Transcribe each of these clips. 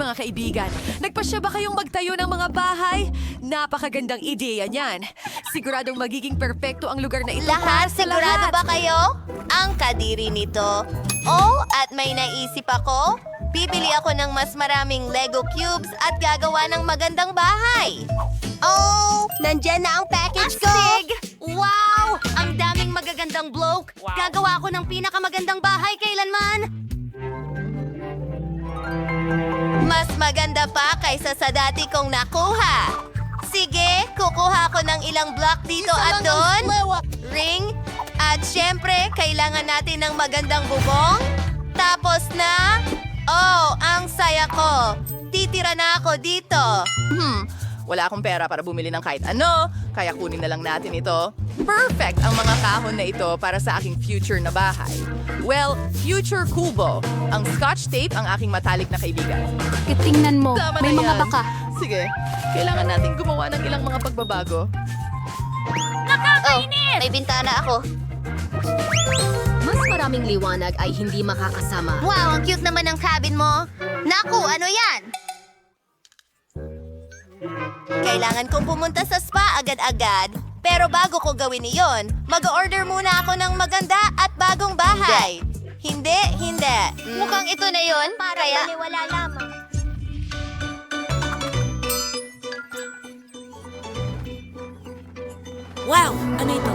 mga kaibigan. Nagpasya ba kayong magtayo ng mga bahay? Napakagandang ideya niyan. Siguradong magiging perpekto ang lugar na ito para Lahat, sa sigurado lahat. ba kayo? Ang kadiri nito. Oh, at may naisip ako. Bibili ako ng mas maraming Lego cubes at gagawa ng magandang bahay. Oh, nandyan na ang package ko. Astig! Wow! Ang daming magagandang bloke. Gagawa ako ng pinakamagandang bahay kailanman. Mas maganda pa kaysa sa dati kong nakuha. Sige, kukuha ko ng ilang block dito at doon. Ring. At syempre, kailangan natin ng magandang bubong. Tapos na... Oh, ang saya ko. Titira na ako dito. Wala akong pera para bumili ng kahit ano, kaya kunin na lang natin ito. Perfect ang mga kahon na ito para sa aking future na bahay. Well, future kubo. Ang scotch tape ang aking matalik na kaibigan. Tingnan mo, Tama may na mga yan. baka. Sige, kailangan natin gumawa ng ilang mga pagbabago. Oh, may bintana ako. Mas maraming liwanag ay hindi makakasama. Wow, ang cute naman ng cabin mo. Naku, ano yan? Kailangan kong pumunta sa spa agad-agad. Pero bago ko gawin iyon, mag-order muna ako ng maganda at bagong bahay. Hindi. Mukhang ito na yon. Kaya... wala lamang. Wow! Ano ito?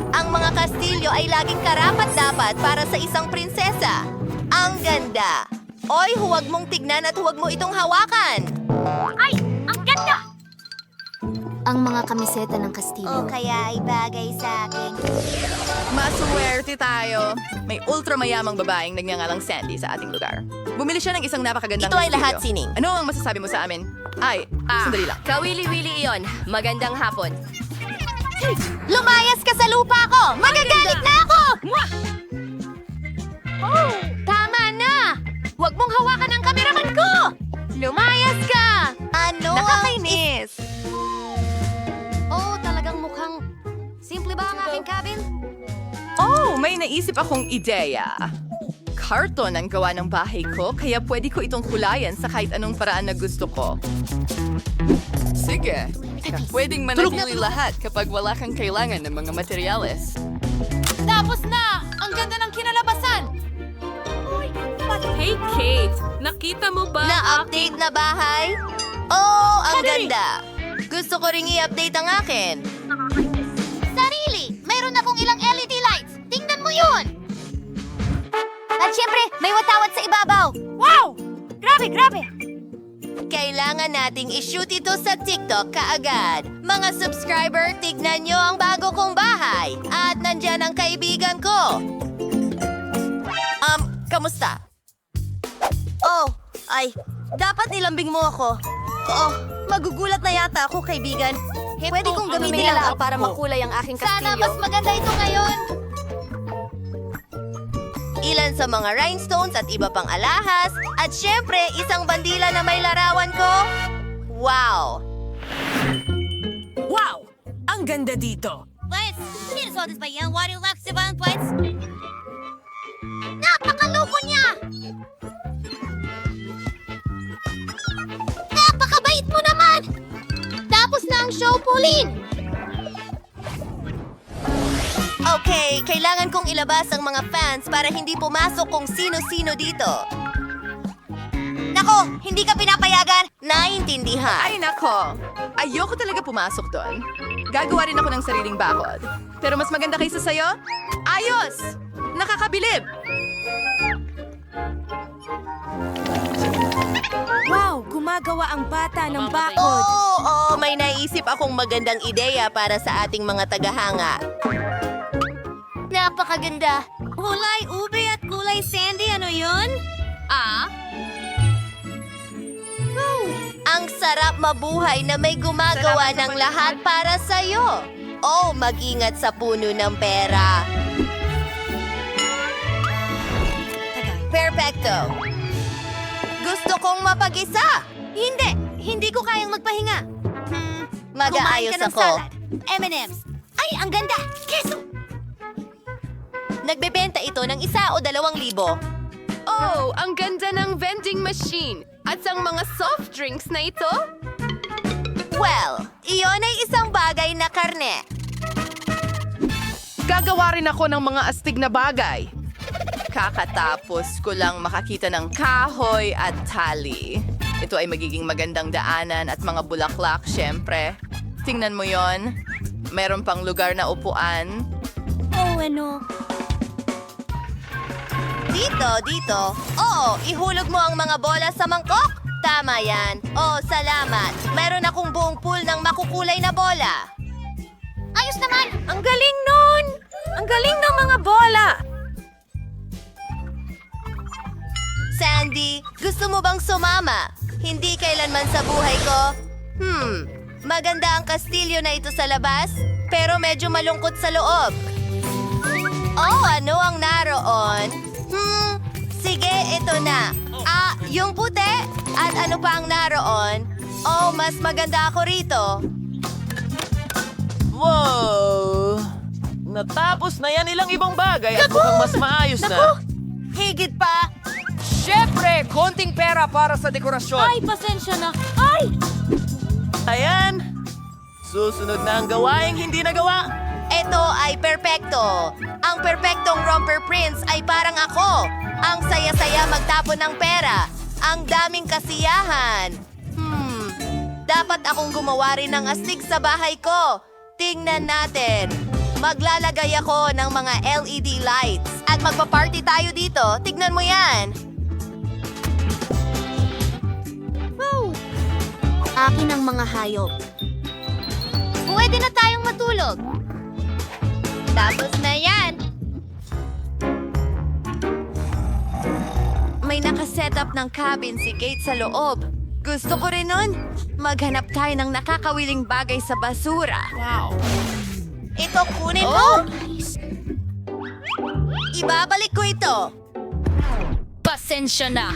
Ang mga kastilyo ay laging karapat-dapat para sa isang prinsesa. Ang ganda. Oy, huwag mong tignan at huwag mo itong hawakan. Ang mga kamiseta ng Kastilyo. kaya ay bagay sa akin. Maswerte tayo. May ultramayamang babaeng nagngangalang Sandy sa ating lugar. Bumili siya ng isang napakagandang Ito ay kastilyo. lahat, Sining. Ano ang masasabi mo sa amin? Sandali lang. Kawili-wili iyon. Magandang hapon. Lumayas ka sa lupa ko! Magagalit na ako! Tama na! Huwag mong hawakan ang kameraman ko! Lumayas ka! Ano? Nakakainis! Oh, talagang mukhang... Simple ba ang aking cabin? Oh, may naisip akong ideya. Karton ang gawa ng bahay ko, kaya pwede ko itong kulayan sa kahit anong paraan na gusto ko. Sige, pwedeng manatili lahat kapag wala kang kailangan ng mga materyales. Tapos na! Ang ganda ng kinalabasan! Hey, Kate! Nakita mo ba? Na-update na bahay? Oh, ang ganda! Gusto ko ring i-update ang akin. Sarili! Mayroon akong ilang LED lights! Tingnan mo yun! At syempre, may watawat sa ibabaw. Wow! Grabe! Kailangan nating i-shoot ito sa TikTok kaagad. Mga subscriber, tignan nyo ang bago kong bahay. At nandyan ang kaibigan ko. Kamusta? Oh, dapat nilambing mo ako. Oh, magugulat na yata ako, kaibigan. Pwede kong gamitin lang para makulay ang aking kastilyo. Sana mas maganda ito ngayon! Ilan sa mga rhinestones at iba pang alahas. At syempre, isang bandila na may larawan ko. Wow! Wow! Ang ganda dito! Let's sinusuot ba yan? What you like, Sivan, please? Napakaloko niya! Napakabait mo naman! Tapos na ang show, Pauline! Okay, kailangan kong ilabas ang mga fans para hindi pumasok kung sino-sino dito. Nako, hindi ka pinapayagan. Naintindihan. Ay nako, ayoko talaga pumasok doon. Gagawa rin ako ng sariling bakod. Pero mas maganda kaysa sa'yo? Ayos! Nakakabilib! Wow! Gumagawa ang bata ng bakod! Oo, may naisip akong magandang ideya para sa ating mga tagahanga. Napakaganda! Kulay ube at kulay sandy, ano yun? Ang sarap mabuhay na may gumagawa ng lahat para sa'yo. Oh, mag-ingat sa puno ng pera. Perfecto. Gusto kong mapag-isa. Hindi ko kayang magpahinga. Mag-aayos Kumain ka ng ako. salad. M&M's. Ay, ang ganda! Keso! Nagbebenta ito ng 1 o 2,000. Oh, ang ganda ng vending machine. At ang mga soft drinks na ito? Well, iyon ay isang bagay na karne. Gagawa rin ako ng mga astig na bagay. Kakatapos ko lang makakita ng kahoy at tali. Ito ay magiging magandang daanan at mga bulaklak, syempre. Tingnan mo yon. Meron pang lugar na upuan. Dito. Oo, ihulog mo ang mga bola sa mangkok. Tama yan. Oh, salamat. Meron akong buong pool ng makukulay na bola. Ayos naman! Ang galing nun! Ang galing ng mga bola! Sandy, gusto mo bang sumama? Hindi kailanman sa buhay ko. Maganda ang kastilyo na ito sa labas, pero medyo malungkot sa loob. Oh, ano ang naroon? Sige, ito na. Yung puti? At ano pa ang naroon? Oh, mas maganda ako rito. Wow! Natapos na yan ilang ibang bagay at mukhang mas maayos na. Higit pa. Siyempre, konting pera para sa dekorasyon. Pasensya na! Ay! Ayan! Susunod na ang gawaing hindi nagawa. Ito ay perpekto. Ang perpektong romper prince ay parang ako. Ang saya-saya magtapon ng pera. Ang daming kasiyahan. Dapat akong gumawa rin ng astig sa bahay ko. Tingnan natin. Maglalagay ako ng mga LED lights. At magpa-party tayo dito. Tignan mo yan. Akin ang mga hayop. Pwede na tayong matulog. Tapos na yan. May nakasetup ng cabin si Kate sa loob. Gusto ko rin nun. Maghanap tayo ng nakakawiling bagay sa basura. Wow. Ito kunin mo. Ibabalik ko ito. Pasensya na.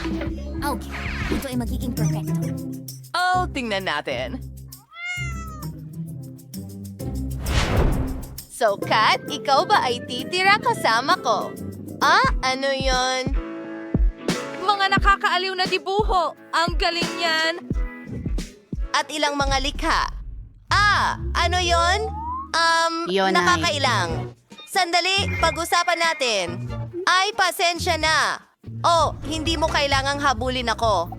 Okay, ito ay magiging perfecto. Oh, tingnan natin. So, Kat, ikaw ba ay titira kasama ko? Ano yon? Mga nakakaaliw na dibuho! Ang galing yan! At ilang mga likha. Ano yon? Yun ay- Nakakailang. Sandali, pag-usapan natin. Ay, pasensya na. Oh, hindi mo kailangang habulin ako.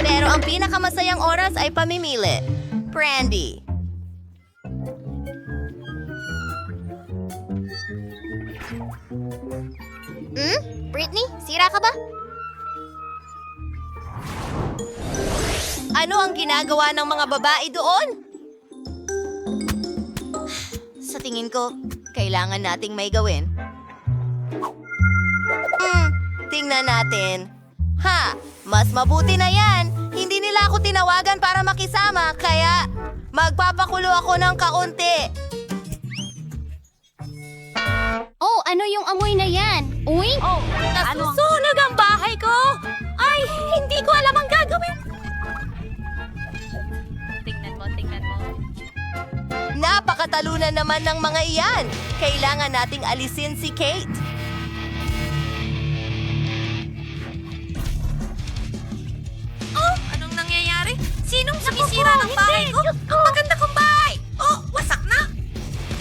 Pero ang pinakamasayang oras ay pamimili. Brandy. Britney, sira ka ba? Ano ang ginagawa ng mga babae doon? Sa tingin ko, kailangan nating may gawin. Tingnan natin. Mas mabuti na yan. Hindi nila ako tinawagan para makisama, kaya magpapakulo ako ng kaunti. Oh, ano yung amoy na yan? Uy? Oh, nasusunog ang bahay ko! Ay, hindi ko alam ang gagawin! Tingnan mo. Napakatalunan naman ng mga iyan. Kailangan nating alisin si Kate. Oh, anong nangyayari? Sinong sumisira ng bahay ko? Ang maganda kong bahay! Oh, wasak na!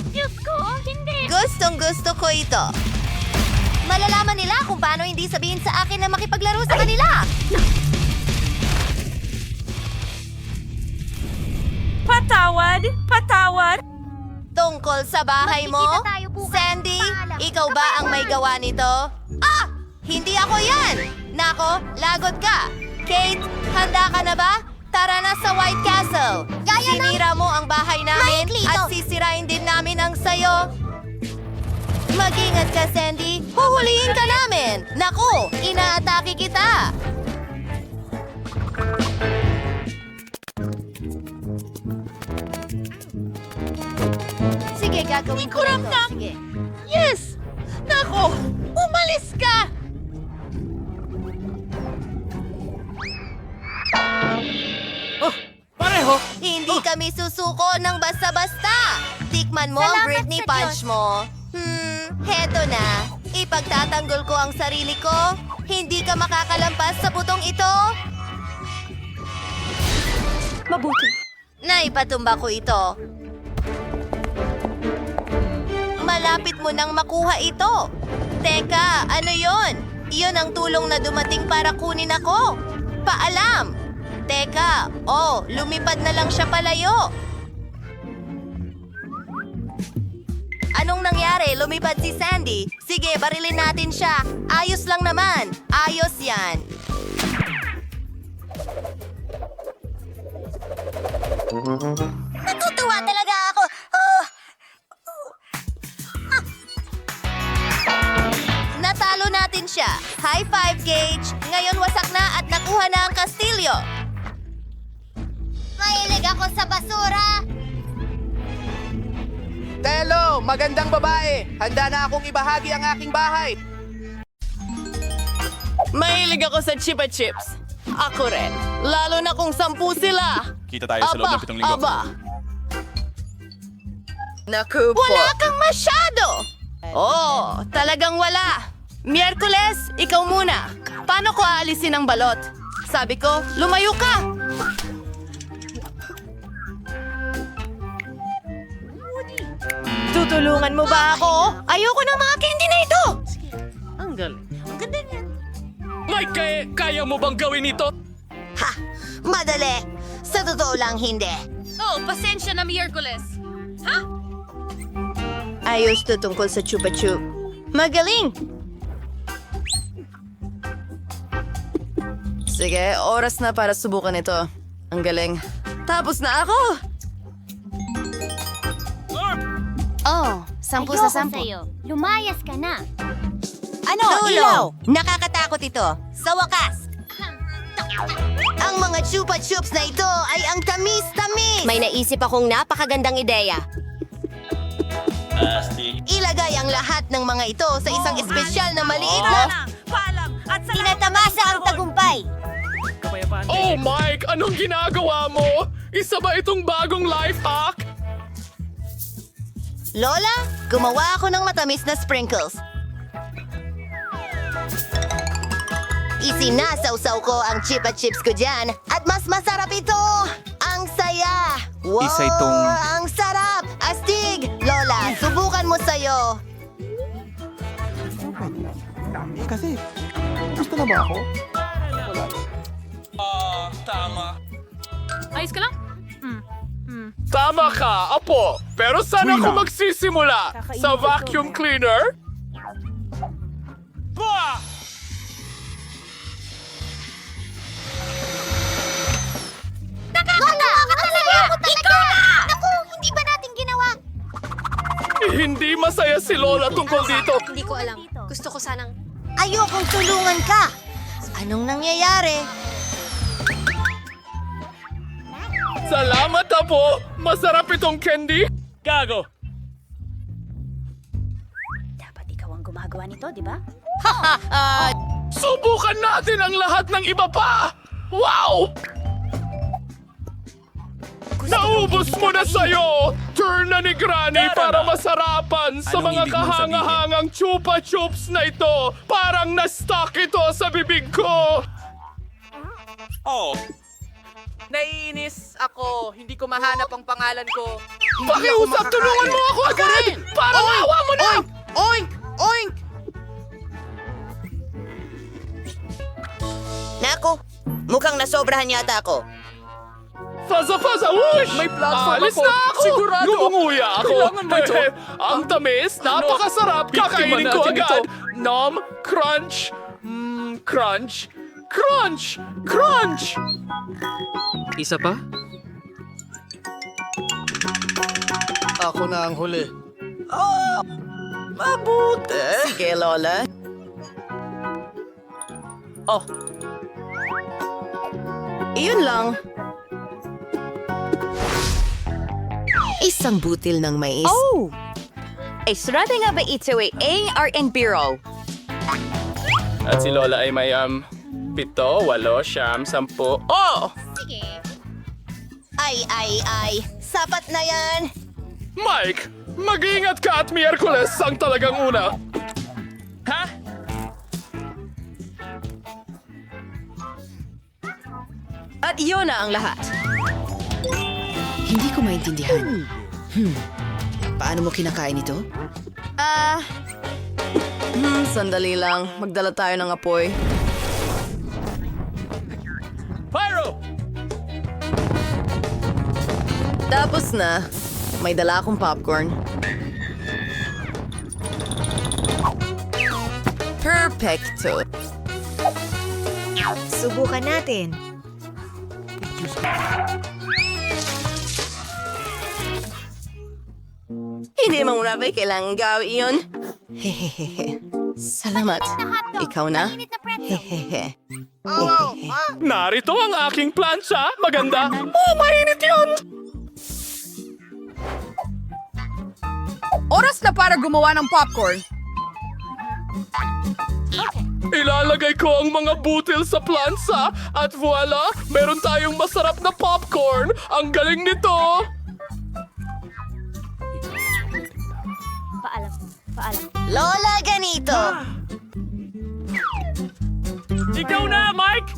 Diyos ko, hindi! Gustong-gusto ko ito. Malalaman nila kung paano hindi sabihin sa akin na makipaglaro sa kanila. Patawad! Tungkol sa bahay mo, Magkikita tayo bukas. Sandy, Paalam. ikaw ba ang may gawa nito? Hindi ako yan! Nako, lagot ka! Kate, handa ka na ba? Tara na sa White Castle! Sinira mo ang bahay namin at sisirain din namin ang sayo. Mag-ingat ka, Sandy. Huhulihin ka namin. Naku, inaatake kita. Sige, gagawin ko rin to. Sige. Yes! Nako! Umalis ka! Pareho! Hindi kami susuko ng basta-basta. Tikman mo ang Salamat Britney sa Punch mo. Heto na. Ipagtatanggol ko ang sarili ko. Hindi ka makakalampas sa butong ito. Mabuti. Naipatumba ko ito. Malapit mo nang makuha ito. Teka, ano yon? Iyon ang tulong na dumating para kunin ako. Paalam! Teka, lumipad na lang siya palayo. Anong nangyari? Lumipad si Sandy. Sige, barilin natin siya. Ayos lang naman. Ayos yan. Natutuwa talaga ako. Natalo natin siya. High five, Gage. Ngayon wasak na at nakuha na ang kastilyo. Mahilig ako sa basura. Telo, magandang babae. Handa na akong ibahagi ang aking bahay. Mahilig ako sa Chupa Chips. Ako rin. Lalo na kung 10 sila. Kita tayo sa loob ng 7 linggo. Naku po. Wala kang masyado. Talagang wala. Miyerkules, ikaw muna. Paano ko aalisin ang balot? Sabi ko, lumayo ka. Tutulungan mo ba ako? Ayoko ng mga candy na ito. Mike, kaya mo bang gawin ito? Ha! Madali. Sa totoo lang, hindi. Pasensya na, Miyerkules. Ayos to tungkol sa Chupa Chup. Magaling! Sige, oras na para subukan ito. Ang galing. Tapos na ako! 10 Ayoko sa 10. sa'yo. Lumayas ka na. Ano? Ilaw! Nakakatakot ito. Sa wakas! Ang mga Chupa Chups na ito ay ang tamis-tamis! May naisip akong napakagandang ideya. Ilagay ang lahat ng mga ito sa isang espesyal na maliit na... Paalam at salamat. Tinatamasa ang tagumpay! Oh, Mike! Anong ginagawa mo? Isa ba itong bagong life hack? Lola, gumawa ako ng matamis na sprinkles. Isinasawsaw ko ang Chupa Chips ko dyan at mas masarap ito! Ang saya! Wow! Isa itong- Ang sarap! Astig! Lola, subukan mo sa'yo. Kasi, gusto na ba ako? Ayos ka lang? Tama ka, Apo. Pero saan ako magsisimula? Sa vacuum cleaner? Bah! Naku, hindi ba natin ginawa? Hindi masaya si Lola tungkol dito. Hindi ko alam. Gusto ko sanang... Ayokong tulungan ka. Anong nangyayari? Salamat, Apo. Masarap itong candy. Gago. Dapat ikaw ang gumagawa nito, di ba? Subukan natin ang lahat ng iba pa. Wow! Naubos mo na sa'yo! Turn na ni Granny para masarapan sa Anong mga ibig mong kahanga-hangang Chupa Chups na ito. Parang na-stuck ito sa bibig ko. Naiinis ako. Hindi ko mahanap ang pangalan ko. Hindi ako Pakiusap, makakain. tulungan mo ako agad! Parang awa mo na! Oink! Oink! Naku, mukhang nasobrahan yata ako. Faza! Ush! May platform Alis ako. na ako! Sigurado. Ngumunguya ako! Kailangan mo ito. Ang tamis, napakasarap! Kakainin ko natin agad! ito. Nom, crunch, crunch, crunch, crunch! Isa pa? Ako na ang huli. Mabuti. Sige, Lola. Iyon lang. Isang butil ng mais. Oh! Ay, sarado nga ba ito ay ARN Bureau? At si Lola ay may 7, 8, 9, 10. Oh! Ay. Sapat na yan. Mike, mag-iingat ka at Miyerkules ang talagang una. Ha? At iyon na ang lahat. Hindi ko maintindihan. Paano mo kinakain ito? Sandali lang. Magdala tayo ng apoy. Pyro! Tapos na. May dala akong popcorn. Perfecto. Subukan natin. Hindi mo muna ba kailangan gawin yun? Hehehe. Salamat. Ikaw na? Hehehe. Narito ang aking plancha. Maganda. Oh, mainit yun! Oras na para gumawa ng popcorn. Ilalagay ko ang mga butil sa plansa at voila, meron tayong masarap na popcorn. Ang galing nito! Lola, ganito. Ikaw na, Mike!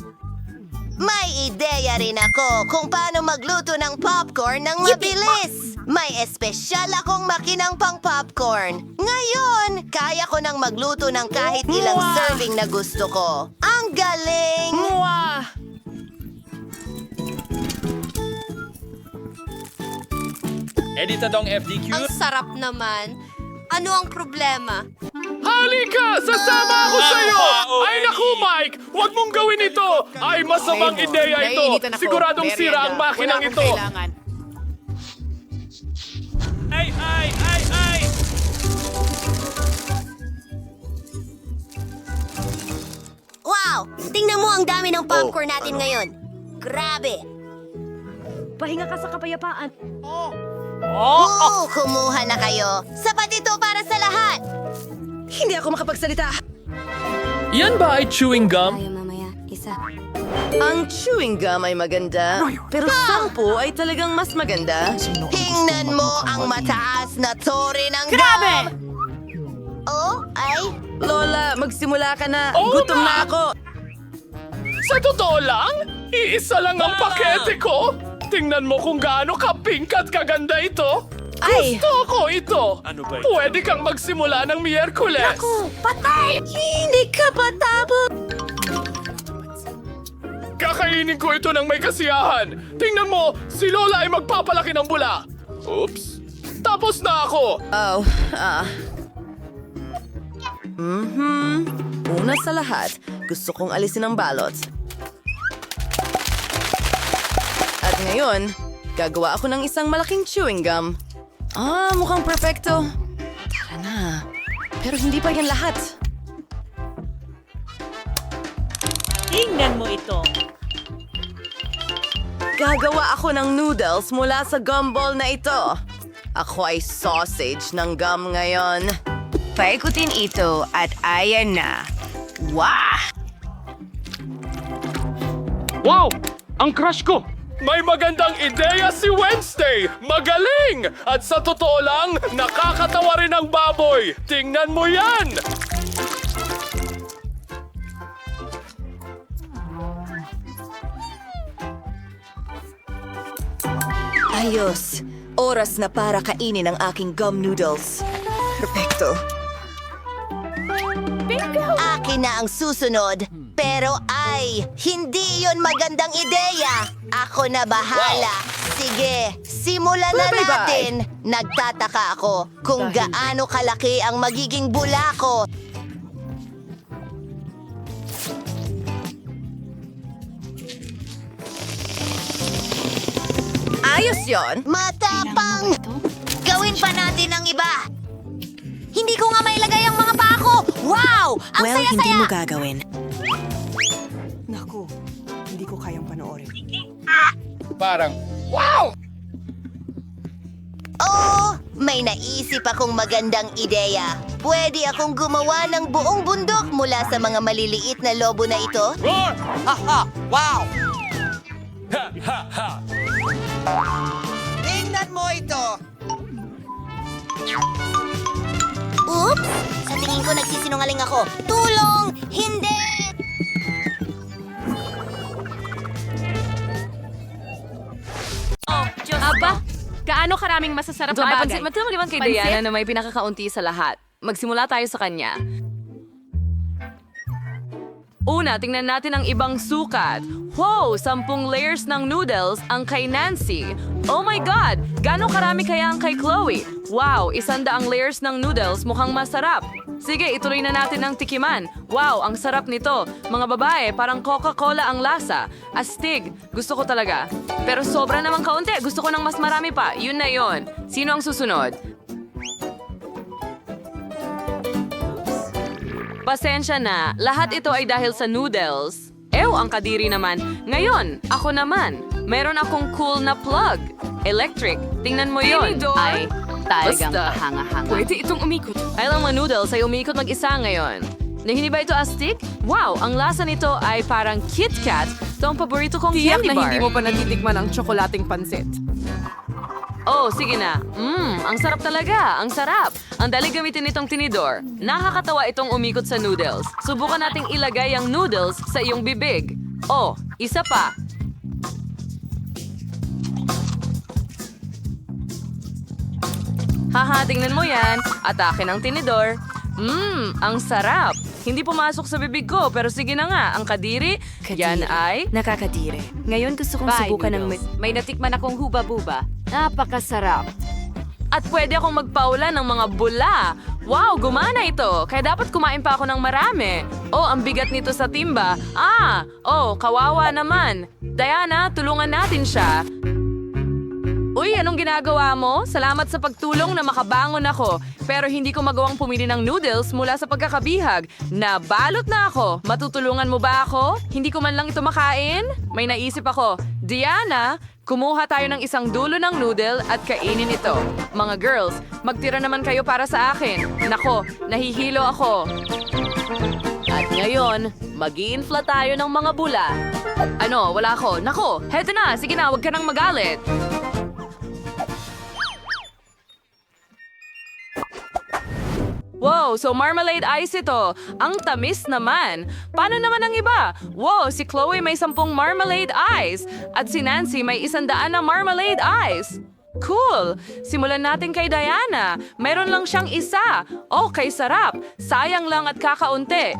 May ideya rin ako kung paano magluto ng popcorn ng mabilis. May espesyal akong makinang pang popcorn. Ngayon, kaya ko nang magluto ng kahit ilang serving na gusto ko. Ang galing! Edita dong FDQ. Ang sarap naman. Ano ang problema? Halika! Sasama ako sa'yo! Ay naku, Mike! Huwag mong gawin ito! Ay, masamang ideya ito! Siguradong sira ang makinang ito! Ay! Wow! Tingnan mo ang dami ng popcorn natin ngayon. Grabe! Pahinga ka sa kapayapaan. Kumuha na kayo. Sapat ito para sa lahat. Hindi ako makapagsalita. Yan ba ay chewing gum? Mamaya, isa. Ang chewing gum ay maganda, pero 10 ay talagang mas maganda. Tingnan mo ang mataas na tore ng Grabe! Oh, ay? Lola, magsimula ka na. Oo Gutom na! na ako. Sa totoo lang, iisa lang ang pakete ko. Tingnan mo kung gaano ka-pink at kaganda ito. Ay! Gusto ko ito. Ano ba ito? Pwede kang magsimula ng Miyerkules. Hindi ka patapos. Kakainin ko ito ng may kasiyahan. Tingnan mo, si Lola ay magpapalaki ng bula. Oops. Tapos na ako. Una sa lahat, gusto kong alisin ang balot. At ngayon, gagawa ako ng isang malaking chewing gum. Mukhang perfecto. Tara na. Pero hindi pa yan lahat. Tingnan mo ito. Gagawa ako ng noodles mula sa gumball na ito. Ako ay sausage ng gum ngayon. Paikutin ito at ayan na. Wow! Wow! Ang crush ko! May magandang ideya si Wednesday! Magaling! At sa totoo lang, nakakatawa rin ang baboy! Tingnan mo yan! Ayos. Oras na para kainin ang aking gum noodles. Perfecto. Akin na ang susunod. Pero ay, hindi yon magandang ideya. Ako na bahala. Sige, simulan na Bye-bye. natin. Nagtataka ako kung gaano kalaki ang magiging bula ko. Ayos yon. Matapang! Gawin pa natin ang iba. Hindi ko nga mailagay ang mga paa ko. Wow! Ang saya-saya! gagawin. Naku, hindi ko kayang panoorin. Parang, wow! Oh, may naisip akong magandang ideya. Pwede akong gumawa ng buong bundok mula sa mga maliliit na lobo na ito. Roar! Tingnan mo ito. Oops! Sa tingin ko nagsisinungaling ako. Tulong! Hindi! gaano karaming masasarap na bagay. Pansin mo naman kay Diana na may pinakakaunti sa lahat. Magsimula tayo sa kanya. Una, tingnan natin ang ibang sukat. Wow, 10 layers ng noodles ang kay Nancy. Oh my God! Gano'ng karami kaya ang kay Chloe? Wow, 100 layers ng noodles, mukhang masarap. Sige, ituloy na natin ang tikiman. Wow, ang sarap nito. Mga babae, parang Coca-Cola ang lasa. Astig, gusto ko talaga. Pero sobra namang kaunti, gusto ko ng mas marami pa. Yun na yun. Sino ang susunod? Pasensya na, lahat ito ay dahil sa noodles. Ew, ang kadiri naman. Ngayon, ako naman. Meron akong cool na plug. Electric. Tingnan mo yon. Ay, talagang kahanga-hanga. Pwede itong umikot. Ay lang mga noodles ay umikot mag-isa ngayon. Hindi ba ito astig? Wow, ang lasa nito ay parang Kit Kat. Ito ang paborito kong Tiyak candy na bar. hindi mo pa natitikman ang tsokolating pansit. Oh, sige na. Ang sarap talaga. Ang sarap. Ang dali gamitin itong tinidor. Nakakatawa itong umikot sa noodles. Subukan nating ilagay ang noodles sa iyong bibig. Oh, isa pa. Haha, tingnan mo yan. Atake ng tinidor. Ang sarap. Hindi pumasok sa bibig ko, pero sige na nga. Ang kadiri, yan ay... Nakakadire. Ngayon gusto kong subukan ng... May natikman akong huba-buba. Napakasarap. At pwede akong magpaulan ng mga bula. Wow, gumana ito. Kaya dapat kumain pa ako ng marami. Oh, ang bigat nito sa timba. Kawawa naman. Diana, tulungan natin siya. Uy, anong ginagawa mo? Salamat sa pagtulong na makabangon ako. Pero hindi ko magawang pumili ng noodles mula sa pagkakabihag. Nabalot na ako. Matutulungan mo ba ako? Hindi ko man lang ito makain? May naisip ako. Diana, kumuha tayo ng isang dulo ng noodle at kainin ito. Mga girls, magtira naman kayo para sa akin. Nako, nahihilo ako. At ngayon, mag-i-infla tayo ng mga bula. Ano, wala ako. Nako, heto na. Sige na, huwag ka nang magalit. Wow, so marmalade ice ito. Ang tamis naman. Paano naman ang iba? Wow, si Chloe may 10 marmalade ice. At si Nancy may 100 na marmalade ice. Cool! Simulan natin kay Diana. Meron lang siyang isa. Okay, sarap. Sayang lang at kakaunti.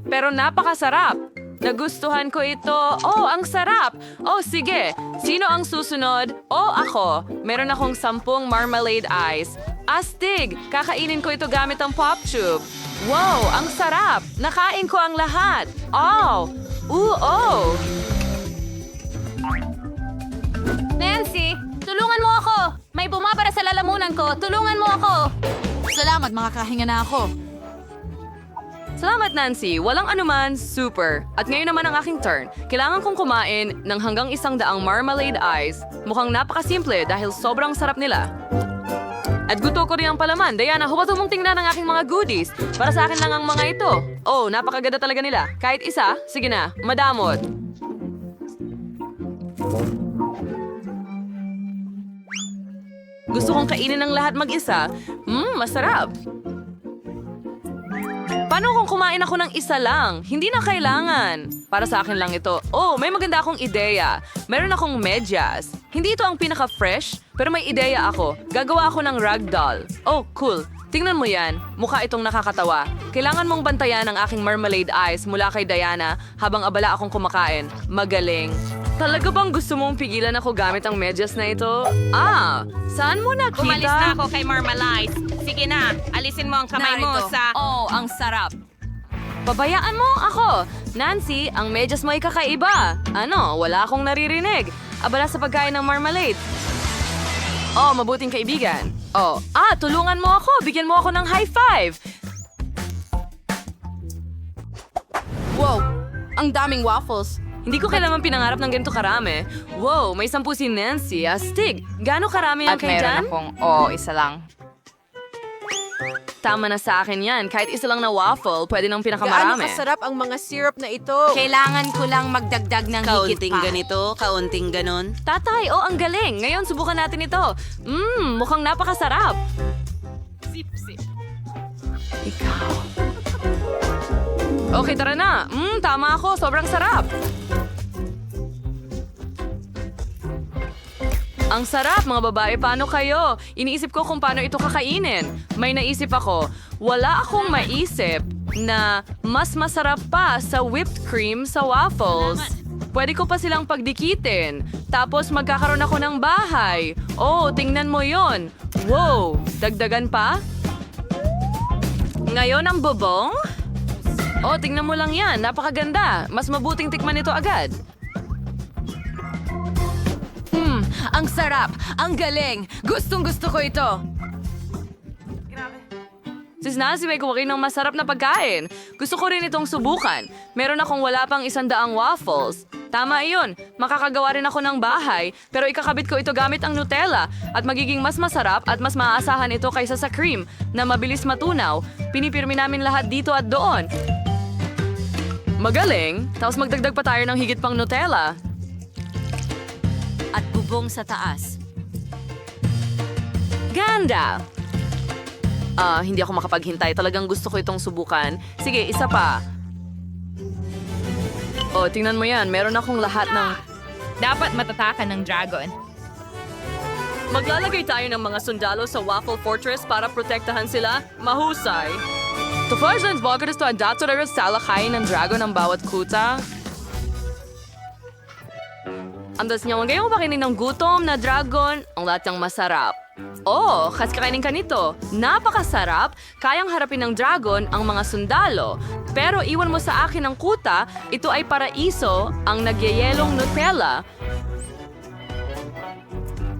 Pero napakasarap. Nagustuhan ko ito. Oh, ang sarap. Oh, sige. Sino ang susunod? Oh, ako. Meron akong 10 marmalade ice. Astig! Kakainin ko ito gamit ang pop tube. Wow, ang sarap! Nakain ko ang lahat. Oh! Nancy, tulungan mo ako! May bumabara sa lalamunan ko. Tulungan mo ako! Salamat, makakahinga na ako. Salamat, Nancy. Walang anuman, super. At ngayon naman ang aking turn. Kailangan kong kumain ng hanggang 100 marmalade ice. Mukhang napakasimple dahil sobrang sarap nila. At gusto ko rin ang palaman. Diana, huwag mong tingnan ang aking mga goodies. Para sa akin lang ang mga ito. Oh, napakaganda talaga nila. Kahit isa, sige na, madamot. Gusto kong kainin ng lahat mag-isa. Masarap. Paano kung kumain ako ng isa lang? Hindi na kailangan. Para sa akin lang ito. Oh, may maganda akong ideya. Meron akong medyas. Hindi ito ang pinaka-fresh, pero may ideya ako. Gagawa ako ng ragdoll. Oh, cool. Tingnan mo yan. Mukha itong nakakatawa. Kailangan mong bantayan ang aking marmalade ice mula kay Diana habang abala akong kumakain. Magaling. Talaga bang gusto mong pigilan ako gamit ang medyas na ito? Saan mo nakita? Umalis na ako kay Marmalade. Sige na, alisin mo ang kamay mo sa... Oh, ang sarap. Pabayaan mo ako. Nancy, ang medyas mo ay kakaiba. Ano, wala akong naririnig. Abala sa pagkain ng marmalade. Oh, mabuting kaibigan. Oh, tulungan mo ako. Bigyan mo ako ng high five. Wow, ang daming waffles. Hindi ko kailangan pinangarap ng ganito karami. Wow, may 10 si Nancy. Astig. Gaano karami ang kay Dan? isa lang. Tama na sa akin yan. Kahit isa lang na waffle, pwede nang Gaano pinakamarami. kasarap ang mga syrup na ito. Kailangan ko lang magdagdag ng higit pa. ganito, kaunting ganon. Tatay, ang galing. Ngayon, subukan natin ito. Mukhang napakasarap. Okay, tara na. Tama ako. Sobrang sarap. Ang sarap, mga babae. Paano kayo? Iniisip ko kung paano ito kakainin. May naisip ako. Wala akong maisip na mas masarap pa sa whipped cream sa waffles. Pwede ko pa silang pagdikitin. Tapos magkakaroon ako ng bahay. Oh, tingnan mo yon. Wow, dagdagan pa? Ngayon ang bubong? Oh, tingnan mo lang yan. Napakaganda. Mas mabuting tikman ito agad. Ang sarap! Ang galing! Gustong-gusto ko ito! Sis Nancy, may kumain ng masarap na pagkain. Gusto ko rin itong subukan. Meron akong wala pang 100 waffles. Tama iyon. Makakagawa rin ako ng bahay, pero ikakabit ko ito gamit ang Nutella at magiging mas masarap at mas maaasahan ito kaysa sa cream na mabilis matunaw. Pinipirmi namin lahat dito at doon. Magaling. Tapos magdagdag pa tayo ng higit pang Nutella. At bubong sa taas. Ganda! Hindi ako makapaghintay. Talagang gusto ko itong subukan. Sige, isa pa. Oh, tingnan mo yan. Meron akong lahat ng... Dapat matatakan ng dragon. Maglalagay tayo ng mga sundalo sa Waffle Fortress para protektahan sila. Mahusay. Tufajans, bakit ito ang datorero sa lakayin ng dragon ng bawat kuta? Andas niya, ngayon ba kinin ng gutom na dragon? Ang lahat ng masarap. Oh, kas kakainin ka nito. Napakasarap. Kayang harapin ng dragon ang mga sundalo. Pero iwan mo sa akin ang kuta, ito ay paraiso, ang nagyayelong Nutella.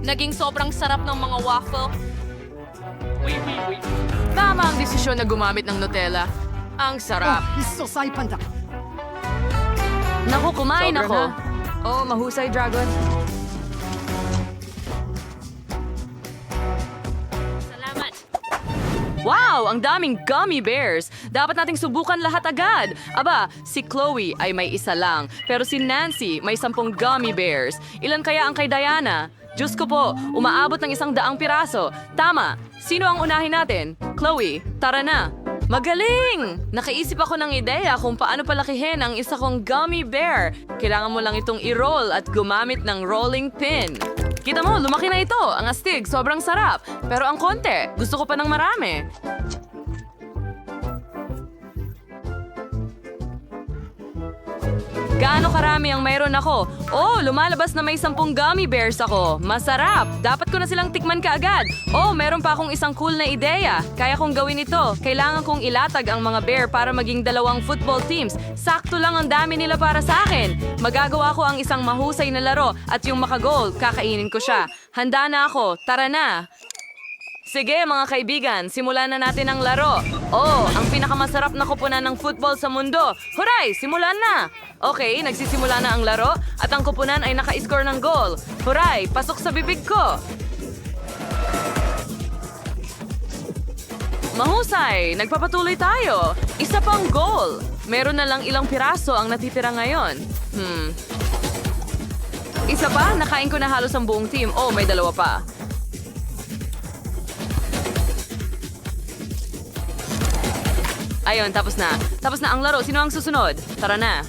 Naging sobrang sarap ng mga waffle. Tama ang desisyon na gumamit ng Nutella. Ang sarap. Naku, kumain Sobra ako. na. Oh, mahusay, dragon. Salamat. Wow! Ang daming gummy bears! Dapat nating subukan lahat agad. Aba, si Chloe ay may isa lang. Pero si Nancy may 10 gummy bears. Ilan kaya ang kay Diana? Diyos ko po, umaabot ng 100 piraso. Tama! Sino ang unahin natin? Chloe, tara na! Magaling! Nakaisip ako ng ideya kung paano palakihin ang isa kong gummy bear. Kailangan mo lang itong i-roll at gumamit ng rolling pin. Kita mo, lumaki na ito. Ang astig, sobrang sarap. Pero ang konti, gusto ko pa ng marami. Gaano karami ang mayroon ako? Oh, lumalabas na may 10 gummy bears ako. Masarap! Dapat ko na silang tikman kaagad. Oh, meron pa akong isang cool na ideya. Kaya kong gawin ito. Kailangan kong ilatag ang mga bear para maging 2 football teams. Sakto lang ang dami nila para sa akin. Magagawa ko ang isang mahusay na laro at yung makagol, kakainin ko siya. Handa na ako. Tara na! Sige mga kaibigan, simulan na natin ang laro. Oh, ang pinakamasarap na kupunan ng football sa mundo. Huray, simulan na! Okay, nagsisimula na ang laro at ang kupunan ay naka-score ng goal. Huray, pasok sa bibig ko! Mahusay, nagpapatuloy tayo. Isa pang goal. Meron na lang ilang piraso ang natitira ngayon. Isa pa, nakain ko na halos ang buong team. Oh, may 2 pa. Ayun, tapos na. Tapos na ang laro. Sino ang susunod? Tara na.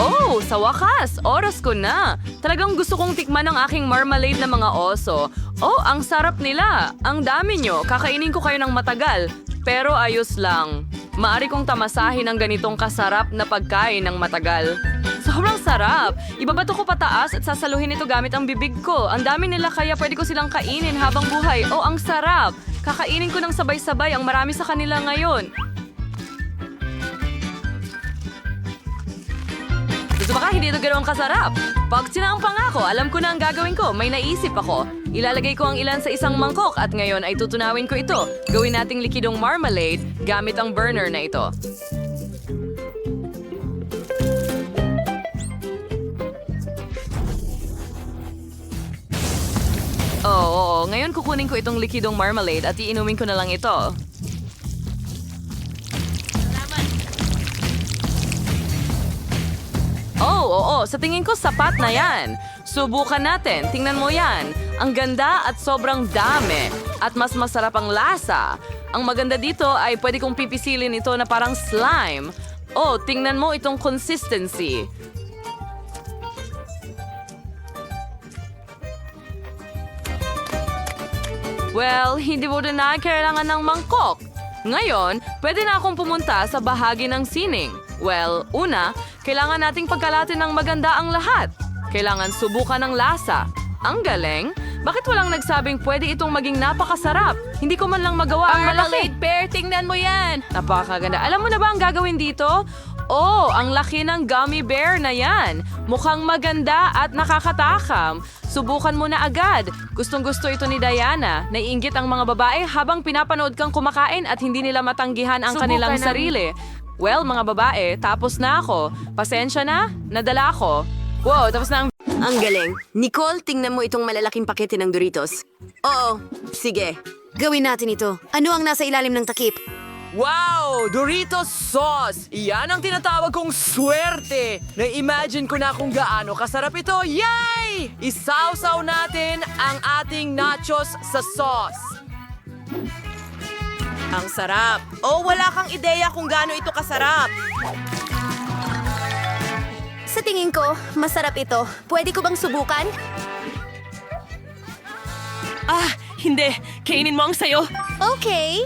Oh, sa wakas! Oras ko na! Talagang gusto kong tikman ang aking marmalade na mga oso. Oh, ang sarap nila! Ang dami nyo! Kakainin ko kayo ng matagal. Pero ayos lang. Maari kong tamasahin ang ganitong kasarap na pagkain ng matagal. Sobrang sarap! Ibabato ko pataas at sasaluhin ito gamit ang bibig ko. Ang dami nila kaya pwede ko silang kainin habang buhay. Oh, ang sarap! Kakainin ko ng sabay-sabay ang marami sa kanila ngayon. Gusto ba ka hindi ito ganoon kasarap? Pag sinampang ako, alam ko na ang gagawin ko. May naisip ako. Ilalagay ko ang ilan sa isang mangkok at ngayon ay tutunawin ko ito. Gawin nating likidong marmalade gamit ang burner na ito. Oo. Ngayon kukunin ko itong likidong marmalade at iinumin ko na lang ito. Oo. Sa tingin ko sapat na yan. Subukan natin. Tingnan mo yan. Ang ganda at sobrang dami. At mas masarap ang lasa. Ang maganda dito ay pwede kong pipisilin ito na parang slime. Oh, tingnan mo itong consistency. Well, hindi mo rin na kailangan ng mangkok. Ngayon, pwede na akong pumunta sa bahagi ng sining. Well, una, kailangan nating pagkalatin ng maganda ang lahat. Kailangan subukan ng lasa. Ang galing! Bakit walang nagsabing pwede itong maging napakasarap? Hindi ko man lang magawa ang malaki. Pear, tingnan mo yan. Napakaganda. Alam mo na ba ang gagawin dito? Oh, ang laki ng gummy bear na yan. Mukhang maganda at nakakatakam. Subukan mo na agad. Gustong-gusto ito ni Diana. Naiinggit ang mga babae habang pinapanood kang kumakain at hindi nila matanggihan ang kanilang sarili. Well, mga babae, tapos na ako. Pasensya na, nadala ako. Wow, tapos na ang... Ang galing. Nicole, tingnan mo itong malalaking pakete ng Doritos. Oo, sige. Gawin natin ito. Ano ang nasa ilalim ng takip? Wow! Doritos sauce! Iyan ang tinatawag kong swerte! Na-imagine ko na kung gaano kasarap ito. Yay! Isawsaw natin ang ating nachos sa sauce. Ang sarap. Oh, wala kang ideya kung gaano ito kasarap. Sa tingin ko, masarap ito. Pwede ko bang subukan? Hindi. Kainin mo ang sayo. Okay.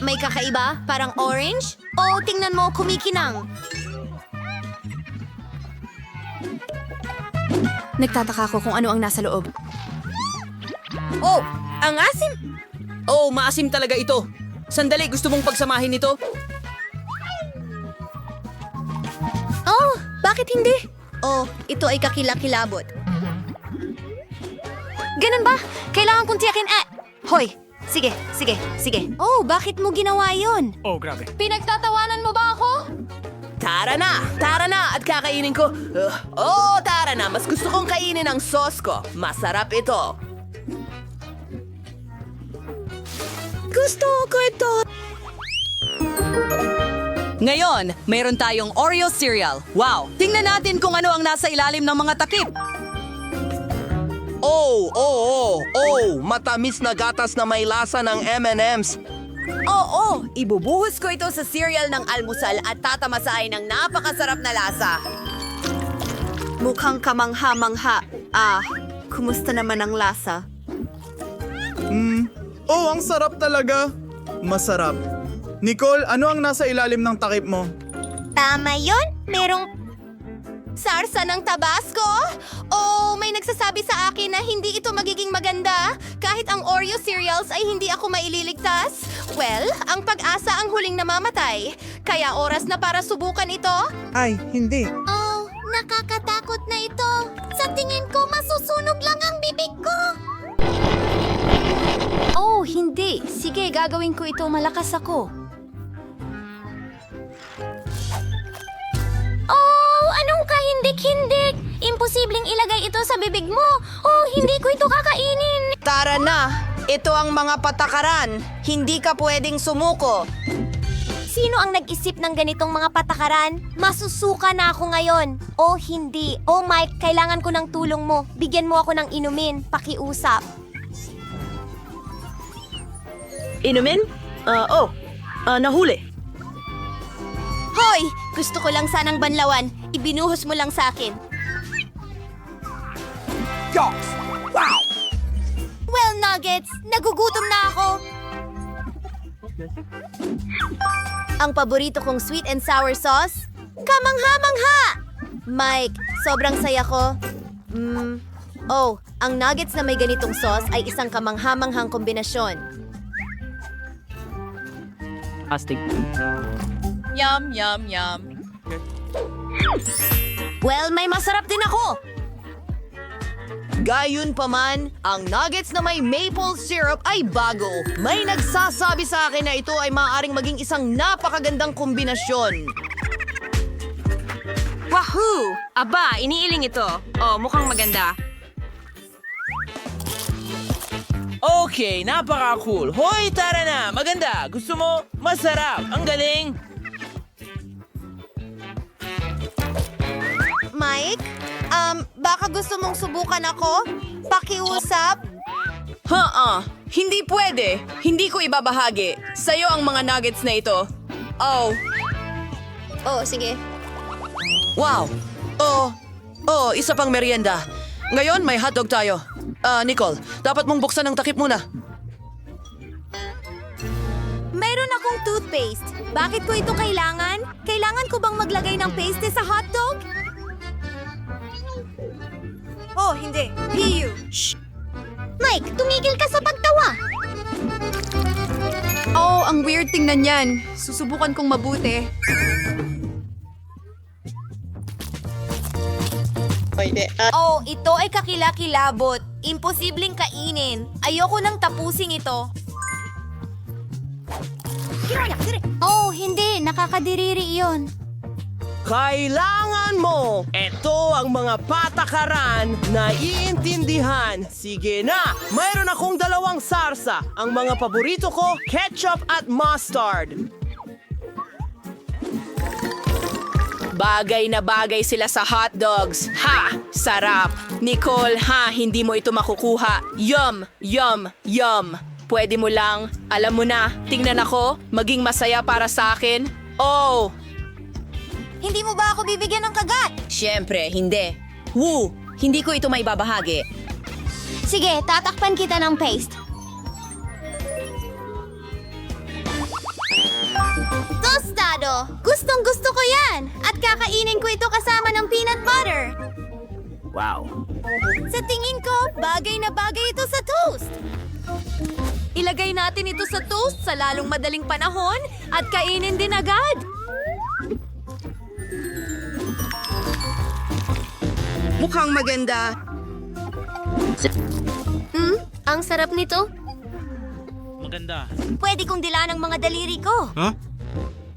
May kakaiba? Parang orange? O tingnan mo, kumikinang. Nagtataka ko kung ano ang nasa loob. Oh, ang asim! Oh, maasim talaga ito. Sandali, gusto mong pagsamahin ito? Oh, bakit hindi? Oh, ito ay kakilakilabot. Ganun ba? Kailangan kong tiyakin Hoy! Sige. Oh, bakit mo ginawa yun? Oh, grabe. Pinagtatawanan mo ba ako? Tara na at kakainin ko. Oh, tara na, mas gusto kong kainin ang sauce ko. Masarap ito. Gusto ko ito. Ngayon, mayroon tayong Oreo cereal. Wow! Tingnan natin kung ano ang nasa ilalim ng mga takip. Oh, matamis na gatas na may lasa ng M&M's. Oo, ibubuhos ko ito sa cereal ng almusal at tatamasahin ng napakasarap na lasa. Mukhang kamangha-mangha. Kumusta naman ang lasa? Oh, ang sarap talaga. Masarap. Nicole, ano ang nasa ilalim ng takip mo? Tama yun. Merong sarsa ng Tabasco? Oh, may nagsasabi sa akin na hindi ito magiging maganda. Kahit ang Oreo cereals ay hindi ako maililigtas. Well, ang pag-asa ang huling namamatay. Kaya oras na para subukan ito. Ay, hindi. Oh, nakakatakot na ito. Sa tingin ko, masusunog lang ang bibig ko. Oh, hindi. Sige, gagawin ko ito. Malakas ako. Oh, anong kahindik-hindik? Imposibleng ilagay ito sa bibig mo. Oh, hindi ko ito kakainin. Tara na! Ito ang mga patakaran. Hindi ka pwedeng sumuko. Sino ang nag-isip ng ganitong mga patakaran? Masusuka na ako ngayon. Oh, hindi. Oh, Mike, kailangan ko ng tulong mo. Bigyan mo ako ng inumin. Pakiusap. Inumin? Nahuli. Hoy! Gusto ko lang sanang banlawan. Ibinuhos mo lang sa akin. Well, Nuggets, nagugutom na ako. Ang paborito kong sweet and sour sauce? Kamangha-mangha! Mike, sobrang saya ko. Oh, ang nuggets na may ganitong sauce ay isang kamangha-manghang kombinasyon. Astig. Yum, yum, yum. Well, may masarap din ako. Gayunpaman, ang nuggets na may maple syrup ay bago. May nagsasabi sa akin na ito ay maaaring maging isang napakagandang kombinasyon. Wahoo! Aba, iniiling ito. Oh, mukhang maganda. Okay, napaka-cool. Hoy, tara na! Maganda! Gusto mo? Masarap! Ang galing! Mike, baka gusto mong subukan ako? Pakiusap? Hindi pwede. Hindi ko ibabahagi. Sa'yo ang mga nuggets na ito. Oh, Oh, sige. wow. Isa pang merienda. Ngayon, may hotdog tayo. Nicole, dapat mong buksan ang takip muna. toothpaste. Bakit ko ito kailangan? Kailangan ko bang maglagay ng paste sa hotdog? Oh, hindi. Piyu. Shh. Mike, tumigil ka sa pagtawa. Oh, ang weird tingnan yan. Susubukan kong mabuti. Oh, ito ay kakilakilabot. Imposibleng kainin. Ayoko nang tapusin ito. Oh, hindi. Nakakadiriri iyon. Kailangan mo! Ito ang mga patakaran na iintindihan. Sige na! Mayroon akong 2 sarsa. Ang mga paborito ko, ketchup at mustard. Bagay na bagay sila sa hot dogs. Ha! Sarap! Nicole, ha! Hindi mo ito makukuha. Yum! Yum! Yum! Pwede mo lang. Alam mo na, tingnan ako. Maging masaya para sa akin. Oh! Hindi mo ba ako bibigyan ng kagat? Siyempre, hindi. Woo! Hindi ko ito maibabahagi. Sige, tatakpan kita ng paste. Tostado! Gustong gusto ko yan! At kakainin ko ito kasama ng peanut butter. Wow. Sa tingin ko, bagay na bagay ito sa toast. Ilagay natin ito sa toast sa lalong madaling panahon at kainin din agad. Mukhang maganda. Ang sarap nito. Maganda. Pwede kong dilaan ang mga daliri ko.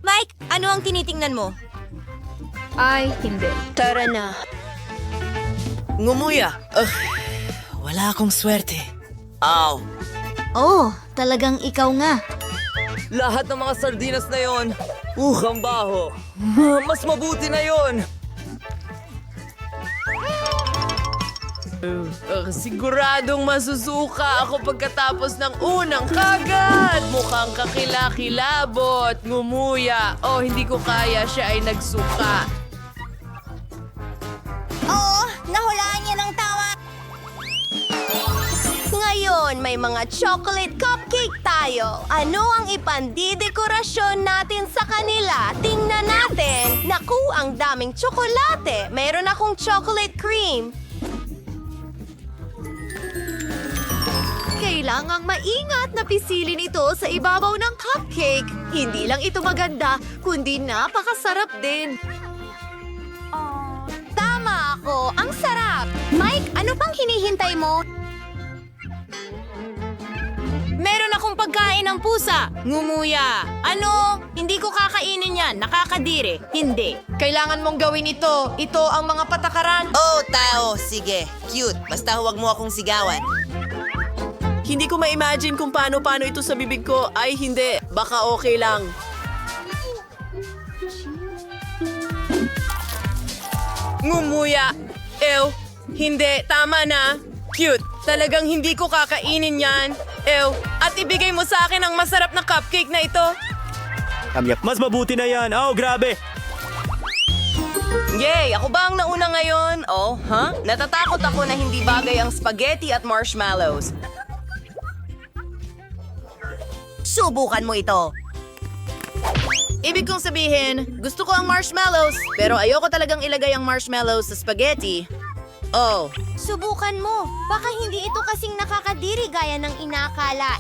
Mike, ano ang tinitingnan mo? Ay, hindi. Tara na. Ngumuya. Wala akong swerte. Aw. Oh, talagang ikaw nga. Lahat ng mga sardinas na yon. Ang baho. Mas mabuti na yon. Siguradong masusuka ako pagkatapos ng unang kagat. Mukhang kakilakilabot. Ngumuya. Oh, hindi ko kaya. Siya ay nagsuka. Oo, nahulaan niya ng tama. Ngayon, may mga chocolate cupcake tayo. Ano ang ipandidekorasyon natin sa kanila? Tingnan natin. Naku, ang daming tsokolate. Mayroon akong chocolate cream. Kailangang maingat na pisilin ito sa ibabaw ng cupcake. Hindi lang ito maganda, kundi napakasarap din. Tama ako. Ang sarap. Mike, ano pang hinihintay mo? Meron akong pagkain ng pusa. Ngumuya. Ano? Hindi ko kakainin yan. Nakakadiri. Hindi. Kailangan mong gawin ito. Ito ang mga patakaran. Oh, tao. Sige. Cute. Basta huwag mo akong sigawan. Hindi ko ma-imagine kung paano ito sa bibig ko. Ay, hindi. Baka okay lang. Ngumuya. Ew. Hindi. Tama na. Cute. Talagang hindi ko kakainin yan. Ew. At ibigay mo sa akin ang masarap na cupcake na ito. Mas mabuti na yan. Oh, grabe. Yay! Ako ba ang nauna ngayon? Oh, huh? Natatakot ako na hindi bagay ang spaghetti at marshmallows. Subukan mo ito. Ibig kong sabihin, gusto ko ang marshmallows, pero ayoko talagang ilagay ang marshmallows sa spaghetti. Oh, Subukan mo. Baka hindi ito kasing nakakadiri gaya ng inakala.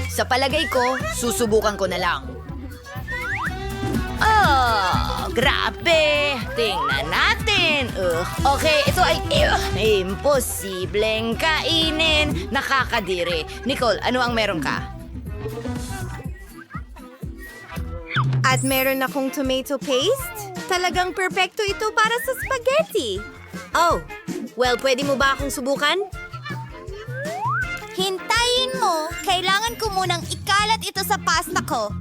Sa palagay ko, susubukan ko na lang. Oh, grabe. Tingnan natin. Okay, ito ay imposibleng kainin. Nakakadiri. Nicole, ano ang meron ka? At meron akong tomato paste. Talagang perpekto ito para sa spaghetti. Oh, well, pwede mo ba akong subukan? Hintayin mo. Kailangan ko munang ikalat ito sa pasta ko.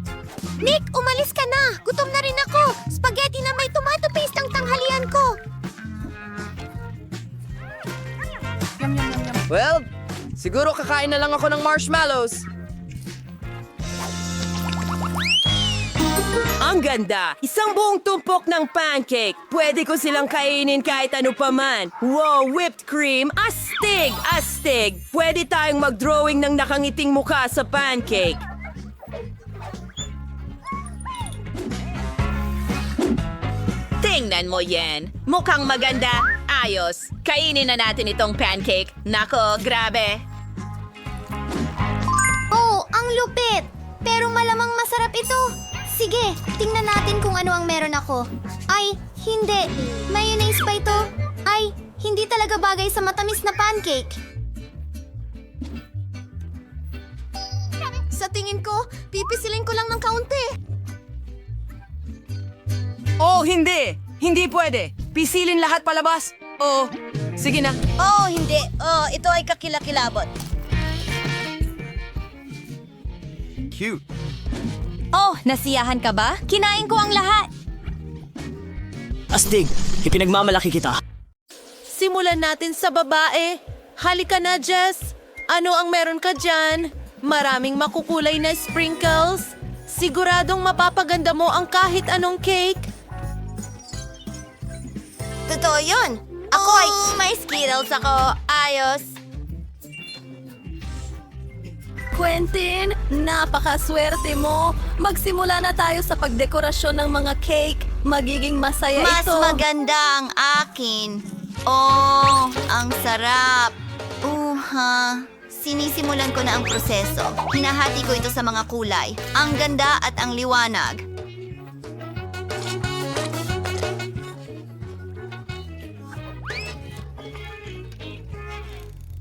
Nick, umalis ka na. Gutom na rin ako. Spaghetti na may tomato paste ang tanghalian ko. Well, siguro kakain na lang ako ng marshmallows. ang ganda! Isang buong tumpok ng pancake. Pwede ko silang kainin kahit ano paman. Wow, whipped cream! Astig! Astig! Pwede tayong mag-drawing ng nakangiting mukha sa pancake. Tingnan mo yan. Mukhang maganda. Ayos. Kainin na natin itong pancake. Nako, grabe. Oh, ang lupit! Pero malamang masarap ito. Sige, tingnan natin kung ano ang meron ako. Ay, hindi. Mayonnaise pa ito. Ay, hindi talaga bagay sa matamis na pancake. Sa tingin ko, pipisilin ko lang ng kaunti. Oh, hindi! Hindi pwede! Pisilin lahat palabas! Oh, sige na. Oh, hindi. Oh, ito ay kakilakilabot. Cute. Oh, nasiyahan ka ba? Kinain ko ang lahat. Astig, ipinagmamalaki kita. Simulan natin sa babae. Halika na, Jess. Ano ang meron ka dyan? Maraming makukulay na sprinkles. Siguradong mapapaganda mo ang kahit anong cake. Totoo yun. Ako ay may Skittles ako. Ayos. Quentin, napakaswerte mo. Magsimula na tayo sa pagdekorasyon ng mga cake. Magiging masaya Mas ito. maganda ang akin. Oh, ang sarap. Sinisimulan ko na ang proseso. Hinahati ko ito sa mga kulay. Ang ganda at ang liwanag.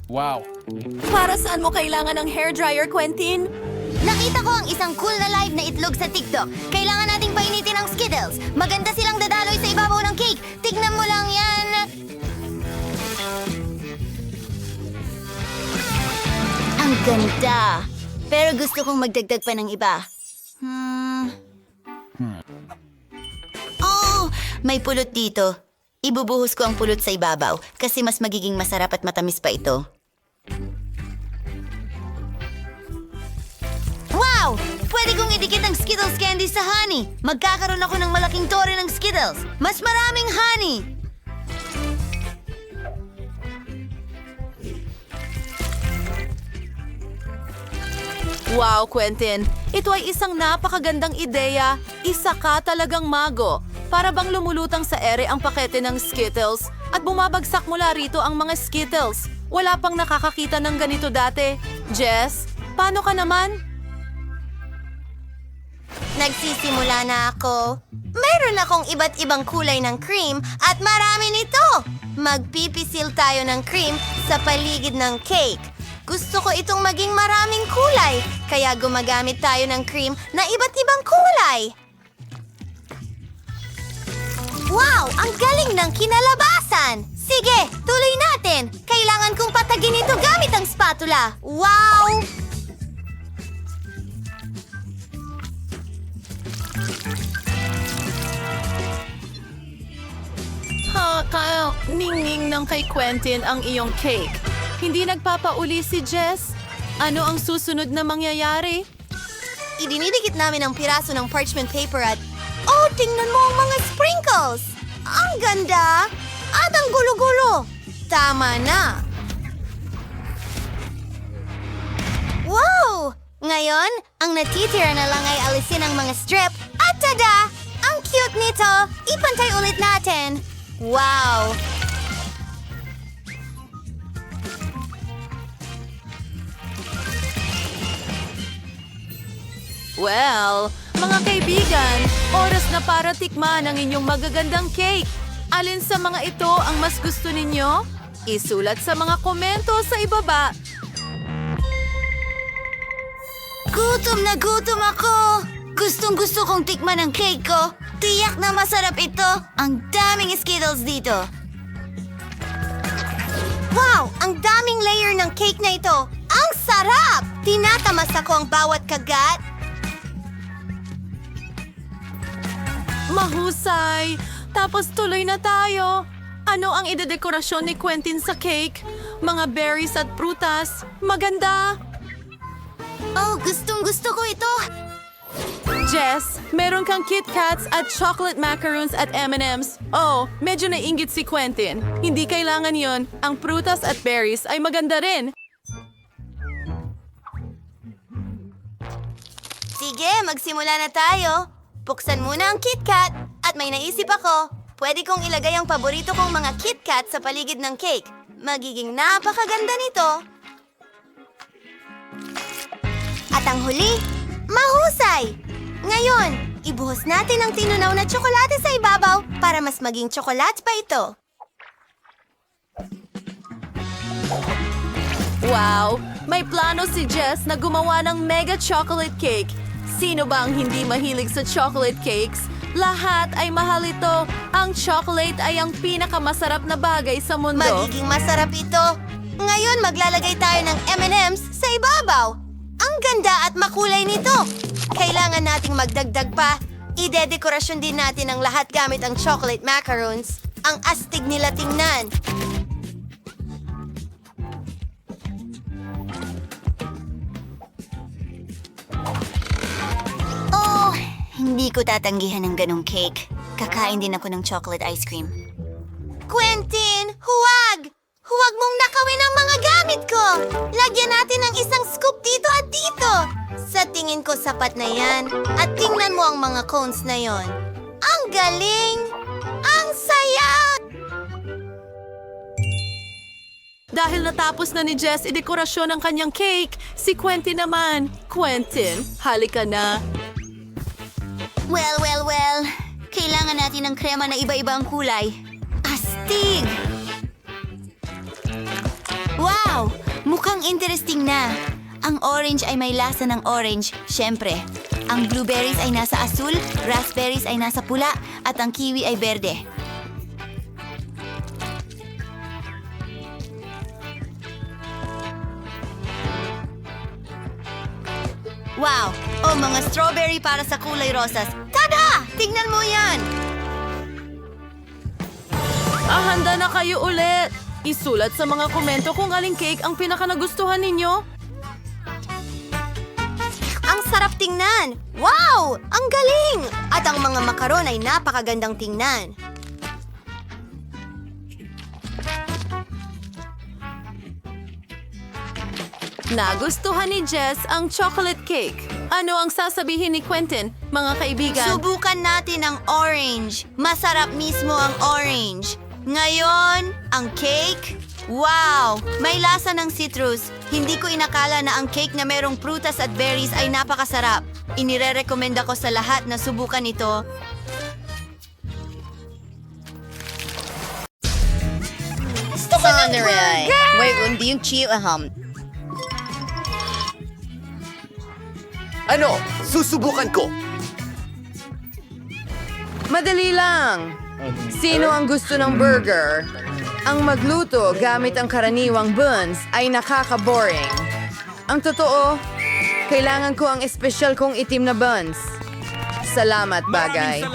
Wow. Para saan mo kailangan ng hairdryer, Quentin? Nakita ko ang isang cool na live na itlog sa TikTok. Kailangan nating painitin ang Skittles. Maganda silang dadaloy sa ibabaw ng cake. Tignan mo lang yan. Ang ganda. Pero gusto kong magdagdag pa ng iba. Oh, may pulot dito. Ibubuhos ko ang pulot sa ibabaw kasi mas magiging masarap at matamis pa ito. Wow! Pwede kong idikit ang Skittles candy sa honey. Magkakaroon ako ng malaking tore ng Skittles. Mas maraming honey. Wow, Quentin. Ito ay isang napakagandang ideya. Isa ka talagang mago. Para bang lumulutang sa ere ang pakete ng Skittles at bumabagsak mula rito ang mga Skittles. Wala pang nakakakita ng ganito dati. Jess, paano ka naman? Nagsisimula na ako. Mayroon akong iba't ibang kulay ng cream at marami nito. Magpipisil tayo ng cream sa paligid ng cake. Gusto ko itong maging maraming kulay, kaya gumagamit tayo ng cream na iba't ibang kulay. Wow! Ang galing ng kinalabasan! Sige, tuloy natin! Kailangan kong patagin ito gamit ang spatula. Wow! Kaya ningning ng kay Quentin ang iyong cake. Hindi nagpapauli si Jess? Ano ang susunod na mangyayari? Idinidikit namin ang piraso ng parchment paper at... Oh, tingnan mo ang mga sprinkles! Ang ganda! At ang gulo-gulo! Tama na! Wow! Ngayon, ang natitira na lang ay alisin ang mga strip. At tada! Ang cute nito! Ipantay ulit natin! Wow! Well, mga kaibigan, oras na para tikman ang inyong magagandang cake. Alin sa mga ito ang mas gusto ninyo? Isulat sa mga komento sa ibaba. Gutom na gutom ako! Gustong-gusto kong tikman ang cake ko. Tiyak na masarap ito. Ang daming Skittles dito. Wow! Ang daming layer ng cake na ito. Ang sarap! Tinatamas ako ang bawat kagat. Mahusay! Tapos tuloy na tayo. Ano ang idedekorasyon ni Quentin sa cake? Mga berries at prutas. Maganda! Oh, gustong-gusto ko ito. Jess, meron kang Kit Kats at chocolate macaroons at M&M's. Oh, medyo nainggit si Quentin. Hindi kailangan yon. Ang prutas at berries ay maganda rin. Sige, magsimula na tayo. Buksan muna ang KitKat at may naisip ako. Pwede kong ilagay ang paborito kong mga KitKat sa paligid ng cake. Magiging napakaganda nito. At ang huli, mahusay! Ngayon, ibuhos natin ang tinunaw na tsokolate sa ibabaw para mas maging tsokolate pa ito. Wow! May plano si Jess na gumawa ng mega chocolate cake. Sino ba ang hindi mahilig sa chocolate cakes? Lahat ay mahal ito. Ang chocolate ay ang pinakamasarap na bagay sa mundo. Magiging masarap ito. Ngayon, maglalagay tayo ng M&M's sa ibabaw. Ang ganda at makulay nito. Kailangan nating magdagdag pa. Ide-dekorasyon din natin ang lahat gamit ang chocolate macarons. Ang astig nila tingnan. Oh, hindi ko tatanggihan ng ganong cake. Kakain din ako ng chocolate ice cream. Quentin, huwag! Huwag mong nakawin ang mga gamit ko! Lagyan natin ng isang scoop dito at dito! Sa tingin ko sapat na yan. At tingnan mo ang mga cones na yon. Ang galing! Ang saya! Dahil natapos na ni Jess idekorasyon ang kanyang cake, si Quentin naman. Quentin, halika na. Well. Kailangan natin ng krema na iba-iba ang kulay. Astig! Wow! Mukhang interesting na. Ang orange ay may lasa ng orange, syempre. Ang blueberries ay nasa asul, raspberries ay nasa pula, at ang kiwi ay berde. Wow! O mga strawberry para sa kulay rosas. Tada! Tignan mo yan! Handa na kayo ulit. Isulat sa mga komento kung aling cake ang pinakanagustuhan ninyo. Ang sarap tingnan! Wow! Ang galing! At ang mga makaron ay napakagandang tingnan. Nagustuhan ni Jess ang chocolate cake. Ano ang sasabihin ni Quentin, mga kaibigan? Subukan natin ang orange. Masarap mismo ang orange. Ngayon, ang cake. Wow! May lasa ng citrus. Hindi ko inakala na ang cake na merong prutas at berries ay napakasarap. Inire-recommend ako sa lahat na subukan ito. Ano? Susubukan ko! Madali lang. Sino ang gusto ng burger? Ang magluto gamit ang karaniwang buns ay nakaka-boring. Ang totoo, kailangan ko ang espesyal kong itim na buns. Salamat, bagay.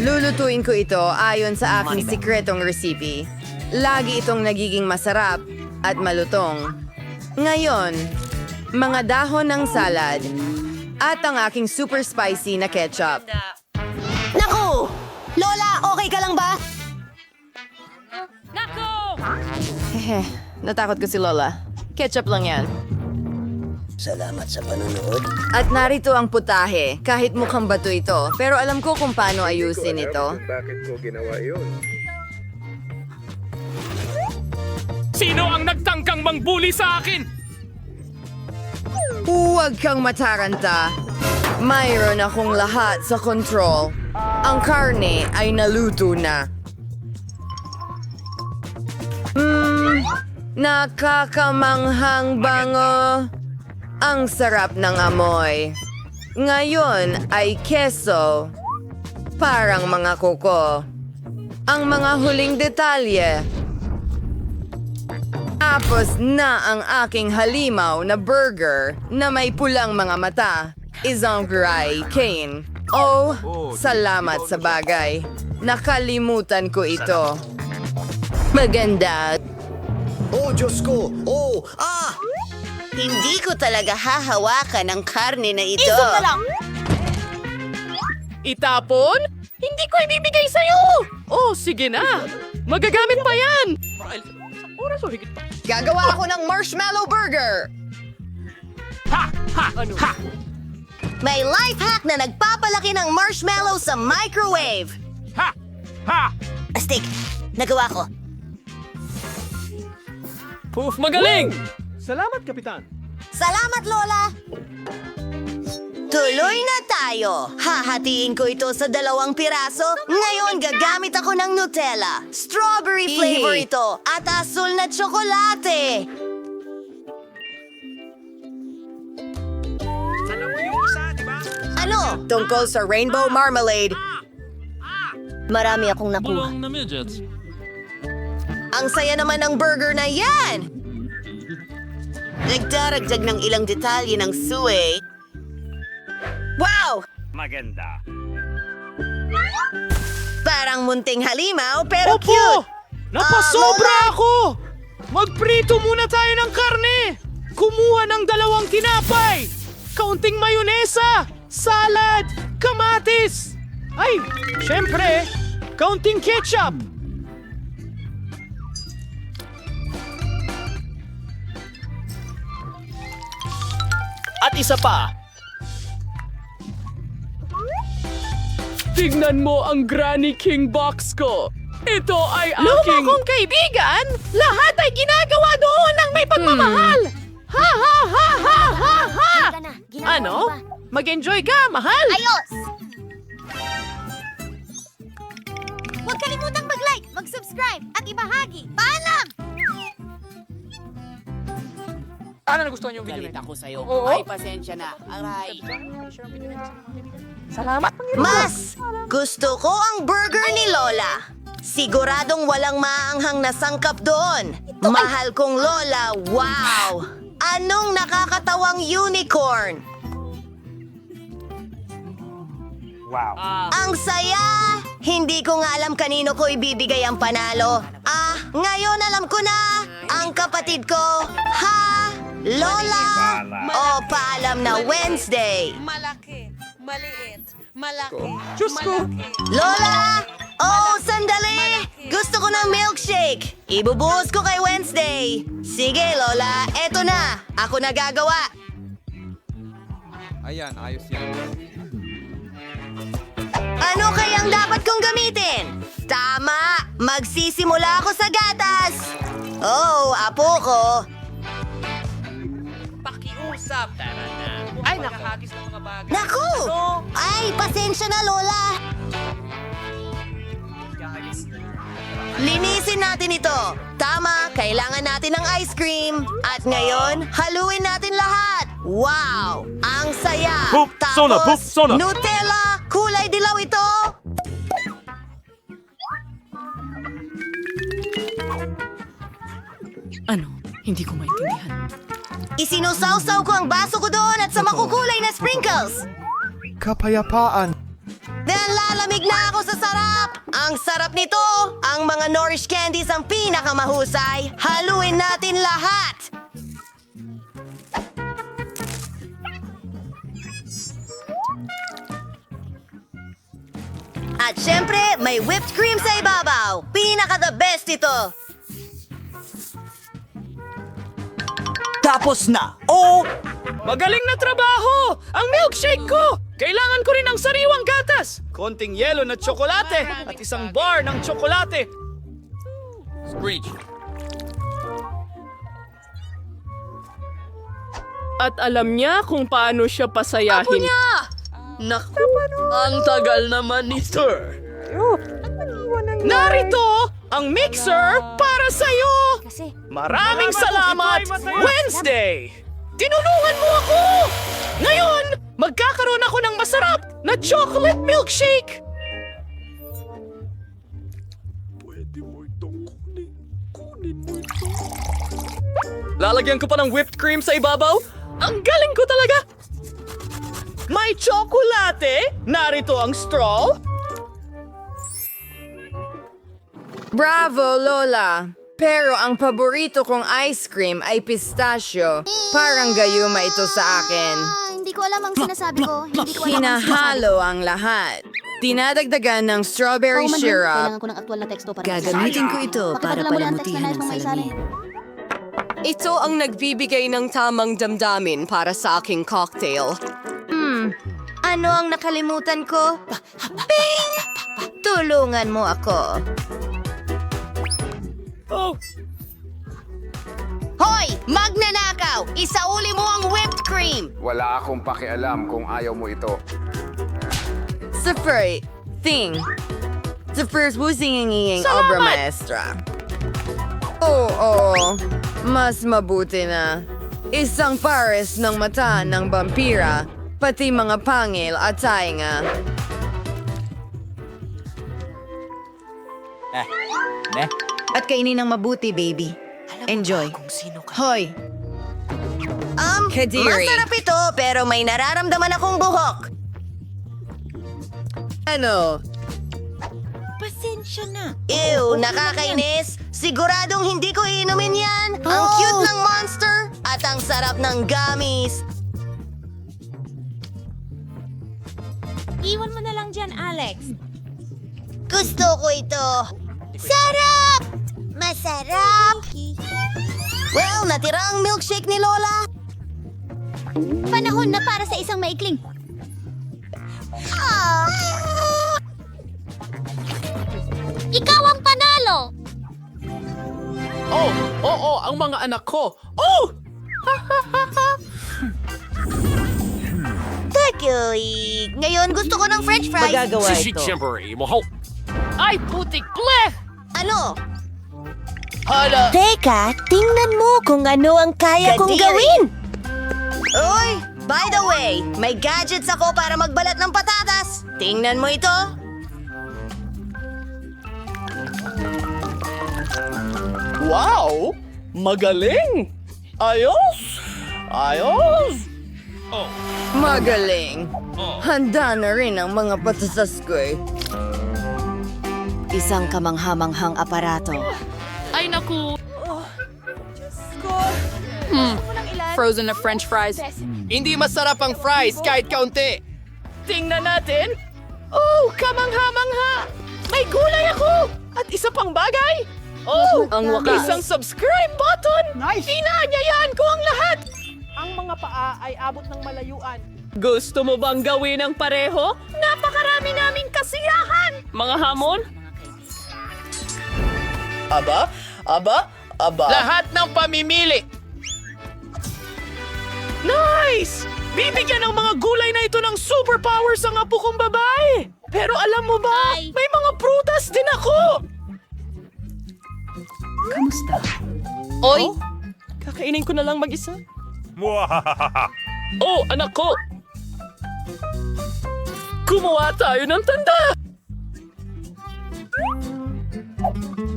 Lulutuin ko ito ayon sa aking sikretong recipe. Lagi itong nagiging masarap at malutong. Ngayon, mga dahon ng salad at ang aking super spicy na ketchup. Naku! Lola, okay ka lang ba? Hehe, natakot ko si Lola. Ketchup lang yan. Salamat sa panonood. At narito ang putahe. Kahit mukhang bato ito, pero alam ko kung paano ayusin ito. Sino ang nagtangkang mangbuli sa akin? Huwag kang mataranta. Mayroon akong lahat sa control. Ang karne ay naluto na. Nakakamanghang bango. Ang sarap ng amoy. Ngayon ay keso. Parang mga kuko. Ang mga huling detalye. Tapos na ang aking halimaw na burger na may pulang mga mata. Isang gray cane. Oh, salamat sa bagay. Nakalimutan ko ito. Maganda. Oh, Diyos ko! Oh! Ah! Hindi ko talaga hahawakan ang karne na ito. Itapon? Hindi ko ibibigay sa'yo! Oh, sige na! Magagamit pa yan! Oras o higit pa. Gagawa ako ng marshmallow burger. May life hack na nagpapalaki ng marshmallow sa microwave. Astig, nagawa ko. Poof, magaling! Salamat, Kapitan. Salamat, Lola! Tuloy na tayo. Hahatiin ko ito sa 2 piraso. Ngayon, gagamit ako ng Nutella. Strawberry flavor ito at asul na tsokolate. Ano? Tungkol sa rainbow marmalade. Marami akong nakuha. Bulong na midgets. Ang saya naman ng burger na yan! Nagdaragdag ng ilang detalye ng suey. Wow! Maganda. Parang munting halimaw pero Opo! cute! Napasobra Lola! ako! Magprito muna tayo ng karne! Kumuha ng 2 tinapay! Kaunting mayonesa! Salad! Kamatis! Ay, syempre, kaunting ketchup! At isa pa. Tignan mo ang Granny King box ko. Ito ay aking... Luma kong kaibigan, lahat ay ginagawa doon ng may pagmamahal! Ha ha ha ha ha ha! Ano? Mag-enjoy ka, mahal! Ayos! Huwag kalimutang mag-like, mag-subscribe, at ibahagi. Paalam! Ano na gusto niyo yung video? Ako sa'yo. Oo. Ay, pasensya na. Aray. Mas gusto ko ang burger ni Lola. Siguradong walang maanghang na sangkap doon. Mahal kong Lola, wow! Anong nakakatawang unicorn? Ang saya! Hindi ko nga alam kanino ko ibibigay ang panalo. Ngayon alam ko na! Ang kapatid ko, ha? Lola! O paalam na Wednesday! Malaki, maliit, malaki, Diyos ko! Lola! Oh, sandali! Gusto ko ng milkshake! Ibubuhos ko kay Wednesday! Sige, Lola, eto na! Ako na gagawa! Ayan, ayos yan. Ano kayang dapat kong gamitin? Tama! Magsisimula ako sa gatas! Oh, apo ko! Pakiusap. Tara na. Ay, nakahagis ng mga bagay. Naku! Ay, pasensya na, Lola! Linisin natin ito. Tama, kailangan natin ng ice cream. At ngayon, haluin natin lahat. Wow! Ang saya! Poop, sona, poop, sona. Nutella! Kulay dilaw ito! Ano? Hindi ko maintindihan. Isinusawsaw ko ang baso ko doon at sa makukulay na sprinkles. Kapayapaan. Nalalamig na ako sa sarap! Ang sarap nito! Ang mga Nourish candies ang pinakamahusay. Haluin natin lahat! At syempre, may whipped cream sa ibabaw. Pinaka-the best ito. Tapos na! Oh! Magaling na trabaho! Ang milkshake ko! Kailangan ko rin ng sariwang gatas! Konting yelo na tsokolate at isang bar ng tsokolate. Screech. At alam niya kung paano siya pasayahin. Naku, ang tagal naman ni Sir. Narito ang mixer para sa'yo! Maraming salamat, Wednesday! Tinulungan mo ako! Ngayon, magkakaroon ako ng masarap na chocolate milkshake! Lalagyan ko pa ng whipped cream sa ibabaw? Ang galing ko talaga! May tsokolate! Narito ang straw! Bravo, Lola! Pero ang paborito kong ice cream ay pistachio. Parang gayuma ito sa akin. Hindi ko alam ang sinasabi ko. Hindi ko alam ang sinasabi Hinahalo ang lahat. Dinadagdagan ng strawberry syrup. Kailangan ko ng aktual na teksto para Gagamitin ko ito para Pakipadala mo lang ang text na palamutihan nais ng mong salamin. Ito ang nagbibigay ng tamang damdamin para sa aking cocktail. Ano ang nakalimutan ko? Ping! Tulungan mo ako. Hoy! Magnanakaw! Isauli mo ang whipped cream! Wala akong pakialam kung ayaw mo ito. Sa first thing, sa first busing obra maestra. Oo, mas mabuti na. Isang pares ng mata ng vampira, pati mga pangil at tainga. At kainin ng mabuti, baby. Enjoy. Hoy, Kadiri. Masarap ito, pero may nararamdaman akong buhok. Ano? Ew, nakakainis. Siguradong hindi ko iinumin yan. Ang cute ng monster at ang sarap ng gummies. Iwan mo na lang dyan, Alex. Gusto ko ito. Sarap! Masarap! Well, natira ang milkshake ni Lola. Panahon na para sa isang maikling. Ikaw ang panalo! Oh, oo, ang mga anak ko. Oh! Takoy! Ngayon gusto ko ng french fries. Ay, putik ple! Ano? Hala! Teka, tingnan mo kung ano ang kaya kong gawin. Uy, by the way, may gadgets ako para magbalat ng patatas. Tingnan mo ito. Wow! Magaling! Ayos! Ayos! Magaling. Handa na rin ang mga patasas ko eh. isang kamanghamanghang aparato. Ay, naku. Frozen na french fries. Hindi masarap ang fries kahit kaunti. Tingnan natin. Oh, kamangha-mangha! May gulay ako! At isa pang bagay. Oh, Ang wakas. isang subscribe button! Nice! Inaanyayahan ko ang lahat! Ang mga paa ay abot ng malayuan. Gusto mo bang gawin ang pareho? Napakarami naming kasiyahan! Mga hamon? Aba? Lahat ng pamimili! Nice! Bibigyan ng mga gulay na ito ng superpowers ang apo kong babae! Pero alam mo ba, may mga prutas din ako! Oy! Kakainin ko na lang mag-isa. Oh, anak ko! Gumawa tayo ng tanda!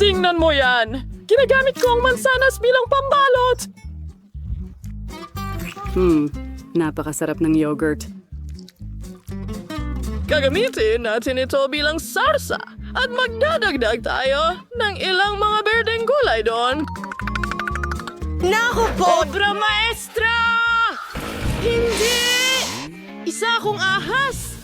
Tingnan mo yan! Ginagamit ko ang mansanas bilang pambalot! Napakasarap ng yogurt. Gagamitin natin ito bilang sarsa at magdadagdag tayo ng ilang mga berdeng gulay doon. Naku po! Obra maestra! Hindi! Isa akong ahas!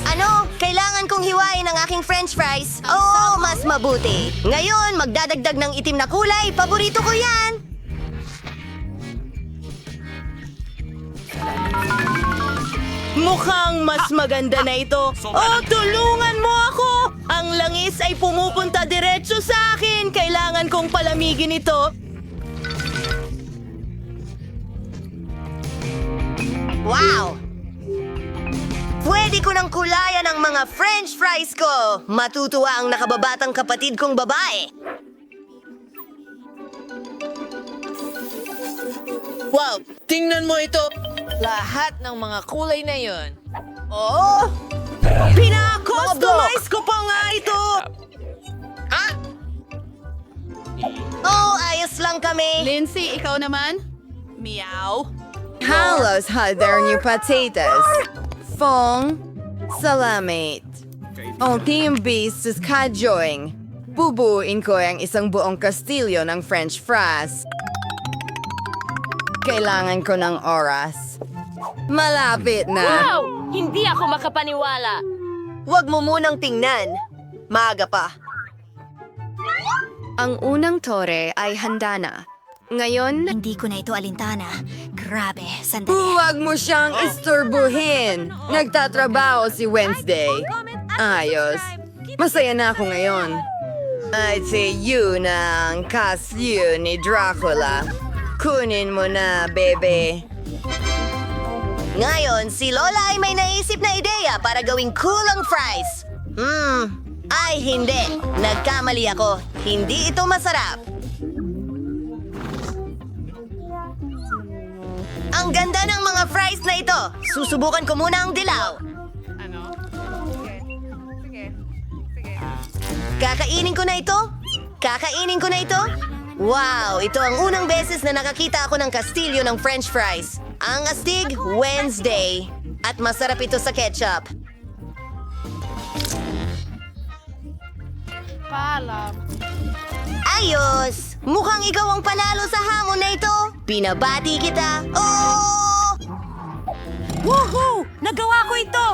Ano? Kailangan kong hiwain ang aking french fries. Oo, mas mabuti. Ngayon, magdadagdag ng itim na kulay. Paborito ko yan. Mukhang mas maganda na ito. Oh, tulungan mo ako! Ang langis ay pumupunta diretso sa akin. Kailangan kong palamigin ito. Wow! Pwede ko nang kulayan ang mga french fries ko. Matutuwa ang nakababatang kapatid kong babae. Wow! Tingnan mo ito! Lahat ng mga kulay na yon. Oh! Pina-customize ko pa nga ito. Oh, ayos lang kami. Lindsay, ikaw naman? Meow. Halos had their new potatoes. Fong, salamat. Ang team beast is kajoing. Bubuin ko ang isang buong kastilyo ng french fries. Kailangan ko ng oras. Malapit na. Wow! Hindi ako makapaniwala. Huwag mo munang tingnan. Maaga pa. Ang unang tore ay handa na. Ngayon, Hindi ko na ito alintana. Grabe, sandali. huwag mo siyang isturbuhin. Nagtatrabaho si Wednesday. Ayos. Masaya na ako ngayon. I'd say yun ang kasyo ni Dracula. Kunin mo na, bebe. Ngayon, si Lola ay may naisip na ideya para gawing cool ang fries. Ay hindi. Nagkamali ako. Hindi ito masarap. Ang ganda ng mga fries na ito. Susubukan ko muna ang dilaw. Kakainin ko na ito? Kakainin ko na ito? Wow, ito ang unang beses na nakakita ako ng kastilyo ng French fries. Ang astig, Wednesday. At masarap ito sa ketchup. Ayos! Mukhang ikaw ang panalo sa hamon na ito. Pinabati kita. Oh! Woohoo! Nagawa ko ito!